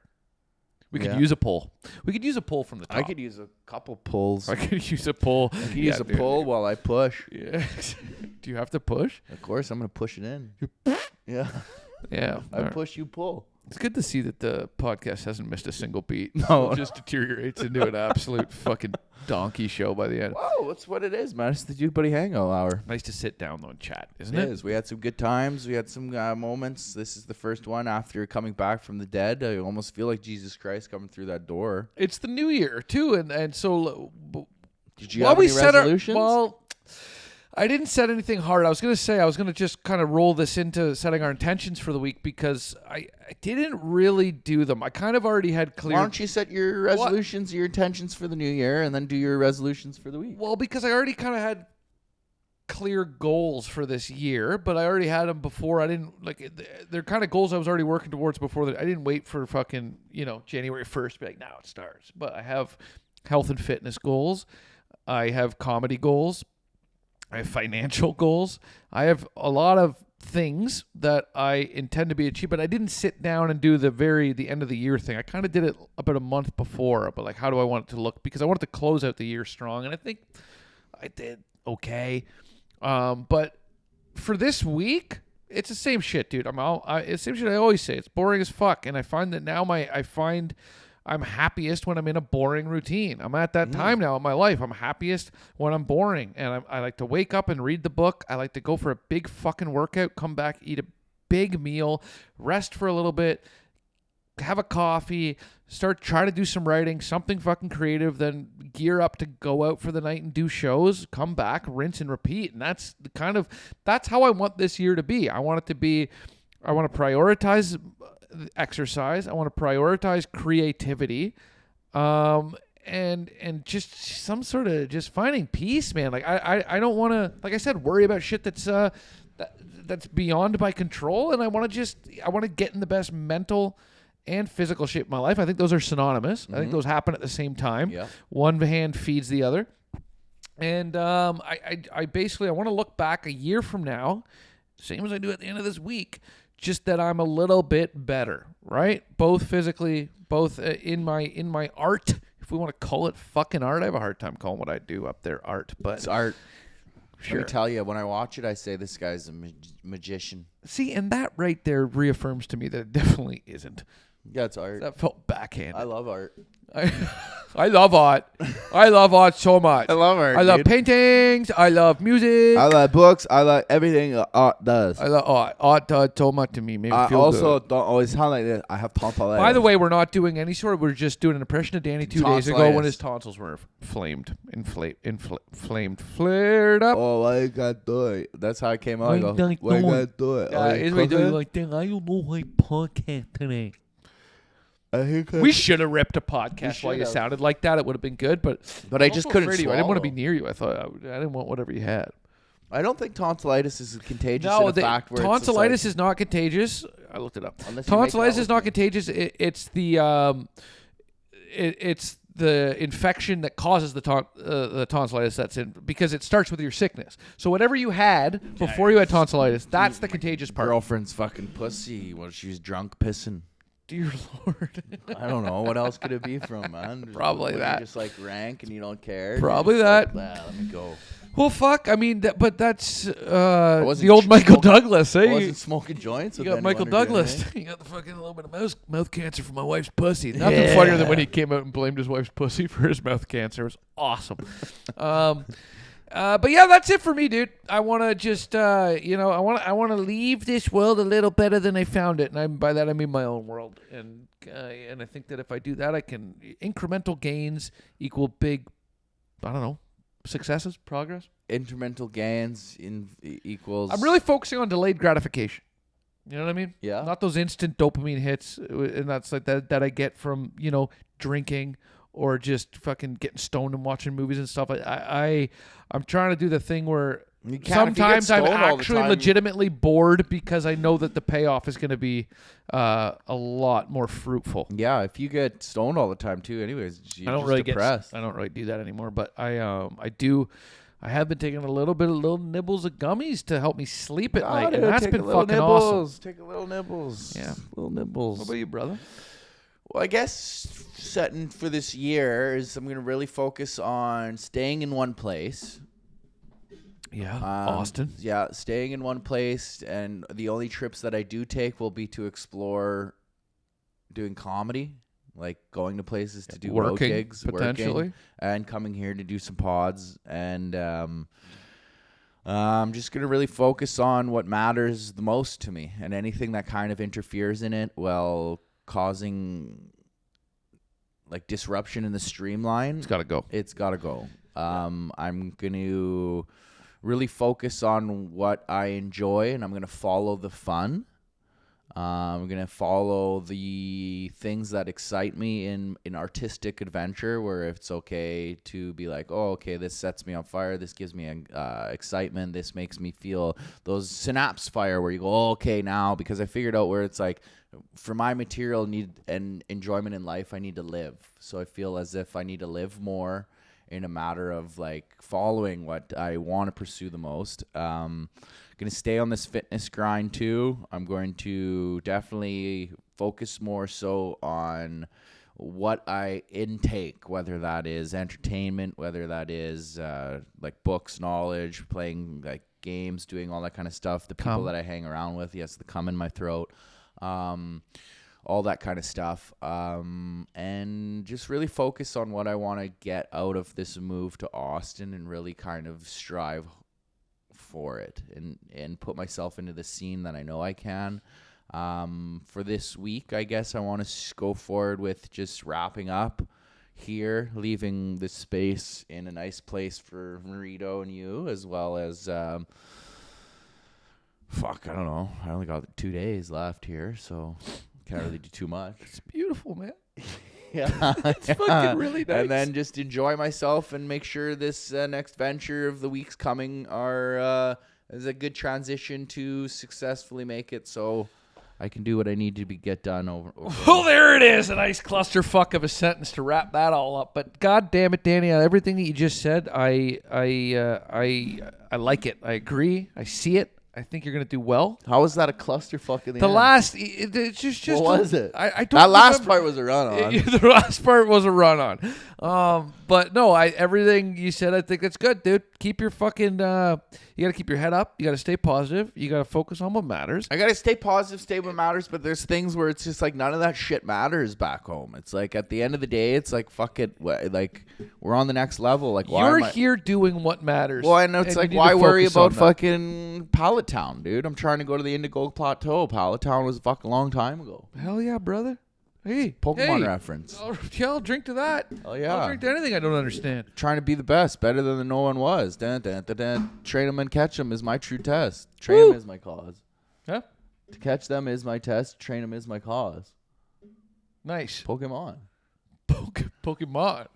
We could Yeah. use a pull. We could use a pull from the top. I could use a couple pulls. I could use a pull. I could use a pull while I push. Yeah. Do you have to push? Of course, I'm going to push it in. Yeah. Yeah. I All right. push, you pull. It's good to see that the podcast hasn't missed a single beat. No. It just deteriorates into an absolute fucking donkey show by the end. Whoa, that's what it is, man. It's the Dude Buddy Hangout Hour. Nice to sit down though and chat, isn't It it? is. We had some good times. We had some moments. This is the first one after coming back from the dead. I almost feel like Jesus Christ coming through that door. It's the new year too, and so Did you have any resolutions? I didn't set anything hard. I was going to just kind of roll this into setting our intentions for the week because I didn't really do them. I kind of already had clear. Why don't you set your resolutions, your intentions for the new year, and then do your resolutions for the week? Well, because I already kind of had clear goals for this year, but I already had them before. I didn't they're kind of goals I was already working towards before that. I didn't wait for fucking, January 1st to be like, now it starts. But I have health and fitness goals. I have comedy goals. I have financial goals. I have a lot of things that I intend to be achieved, but I didn't sit down and do the end of the year thing. I kind of did it about a month before, but like, how do I want it to look? Because I wanted to close out the year strong, and I think I did okay. But for this week, it's the same shit, dude. It's the same shit I always say. It's boring as fuck, and I find that now I'm happiest when I'm in a boring routine. I'm at that time now in my life. I'm happiest when I'm boring. And I like to wake up and read the book. I like to go for a big fucking workout, come back, eat a big meal, rest for a little bit, have a coffee, try to do some writing, something fucking creative, then gear up to go out for the night and do shows, come back, rinse and repeat. And that's how I want this year to be. I want to prioritize exercise. I want to prioritize creativity. And just some sort of just finding peace, man. Like I don't want to, like I said, worry about shit that's beyond my control. And I want to get in the best mental and physical shape of my life. I think those are synonymous. I think those happen at the same time. Yeah. One hand feeds the other. And I basically, I want to look back a year from now, same as I do at the end of this week, just that I'm a little bit better, right? Both physically, both in my art, if we want to call it fucking art. I have a hard time calling what I do up there art, but It's art. sure. Let me tell you, when I watch it, I say this guy's a magician. See, and that right there reaffirms to me that it definitely isn't. Yeah, it's art. That felt backhanded. I love art. I love art. I love art so much. I love art. I love dude. paintings. I love music. I love books. I like everything art does. I love art. Art does so much to me. Made me I feel also good. don't always sound like this. I have tonsillitis. By the way, we're not doing any sort of. We're just doing an impression of Danny 2 days ago when his tonsils were flamed, flared up. Oh, why you gotta do it? That's how I came out. I go, Why why you don't gotta do it? Yeah, here's what he does. like that. I don't know why podcast today. We should have ripped a podcast should while you have. sounded like that. It would have been good, but I I'm just also couldn't afraid of you. I didn't want to be swallow. near you. I thought I didn't want whatever you had. I don't think tonsillitis is contagious No, in a fact where tonsillitis is not contagious. I looked it up. Unless you make it Tonsillitis out is not with me. contagious. It's the infection that causes the tonsillitis that's in, because it starts with your sickness. So whatever you had before you had tonsillitis, that's the contagious part. girlfriend's fucking pussy when she was drunk pissing. Dear Lord. I don't know. What else could it be from, man? Probably when that. You're just like rank and you don't care. Probably You're just that. like, let me go. Well, fuck. I mean, but that's wasn't the old Michael smoking- Douglas. I Eh? wasn't smoking joints. You with got Michael anyone or doing Douglas. anything. You got the fucking little bit of mouth cancer from my wife's pussy. Nothing funnier than when he came out and blamed his wife's pussy for his mouth cancer. It was awesome. But yeah, that's it for me, dude. I want to just, I want to leave this world a little better than I found it, and by that I mean my own world. And I think that if I do that, I can incremental gains equal big, I don't know, successes, progress. Incremental gains equals. I'm really focusing on delayed gratification. You know what I mean? Yeah. Not those instant dopamine hits, and that's like that I get from drinking or just fucking getting stoned and watching movies and stuff. I'm trying to do the thing where You can't- if you get sometimes I'm stoned all the actually time- legitimately bored because I know that the payoff is going to be a lot more fruitful. Yeah, if you get stoned all the time too, anyways, you're I don't just really depressed. I don't really do that anymore, but I have been taking a little nibbles of gummies to help me sleep at night, and that's been fucking awesome. Take a little nibbles. Yeah. Little nibbles. What about you, brother? Well, I guess setting for this year is I'm going to really focus on staying in one place. Yeah, Austin. Yeah, staying in one place, and the only trips that I do take will be to explore doing comedy, like going to places to do road Working, gigs, potentially. working, and coming here to do some pods. And I'm just going to really focus on what matters the most to me, and anything that kind of interferes in it while causing like disruption in the streamline. It's got to go. It's got to go. I'm going to really focus on what I enjoy, and I'm going to follow the fun. I'm going to follow the things that excite me in artistic adventure, where it's okay to be like, oh, okay, this sets me on fire. This gives me excitement. This makes me feel those synapse fire where you go, oh, okay, now, because I figured out where it's like, for my material need and enjoyment in life, I need to live. So I feel as if I need to live more in a matter of like following what I want to pursue the most. Going to stay on this fitness grind too. I'm going to definitely focus more so on what I intake, whether that is entertainment, whether that is like books, knowledge, playing like games, doing all that kind of stuff. The people that I hang around with, yes, the cum in my throat. all that kind of stuff, and just really focus on what I want to get out of this move to Austin and really kind of strive for it and put myself into the scene that I know I can. For this week, I guess I want to go forward with just wrapping up here, leaving the space in a nice place for Marito and you, as well as I don't know. I only got 2 days left here, so can't really do too much. It's beautiful, man. Yeah, It's fucking really nice. And then just enjoy myself and make sure this next venture of the weeks coming is a good transition to successfully make it, so I can do what I need to get done over. Oh, there it is. A nice clusterfuck of a sentence to wrap that all up. But God damn it, Danny, everything that you just said, I like it. I agree. I see it. I think you're going to do well. How was that a clusterfuck in the The end? last, it's just What was it? I don't that last remember. part was a run on. The last part was a run on. But no, everything you said, I think that's good, dude. Keep your fucking, you got to keep your head up. You got to stay positive. You got to focus on what matters. I got to stay positive, stay what matters, but there's things where it's just like none of that shit matters back home. It's like at the end of the day, it's like, fuck it. Like we're on the next level. Like why You're am I- here doing what matters. Well, I know it's and like, you need why to worry focus on about that. fucking Palatown, dude? I'm trying to go to the Indigo Plateau. Palatown was a fucking long time ago. Hell yeah, brother. Hey, Pokemon hey. reference. I'll drink to that. Oh, yeah. I'll drink to anything I don't understand. Trying to be the best, better than no one was. Dun, dun, dun, dun. Train them and catch them is my true test. Train Woo. them is my cause. Huh? To catch them is my test. Train them is my cause. Nice. Pokemon. Pokemon.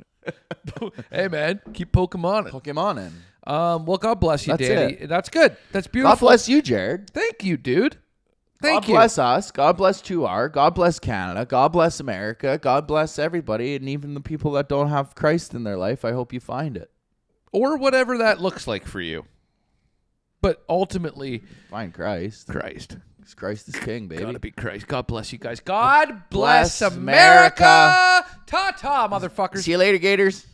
Hey, man. Keep Pokemon. Pokemon in. Well, God bless you, That's Danny. it. That's good. That's beautiful. God bless you, Jared. Thank you, dude. Thank God you. bless us. God bless 2R. God bless Canada. God bless America. God bless everybody, and even the people that don't have Christ in their life. I hope you find it. Or whatever that looks like for you. But ultimately, Find Christ. Christ. 'Cause Christ is King, baby. Gotta be Christ. God bless you guys. God Bless bless America. America. Ta-ta, motherfuckers. See you later, Gators.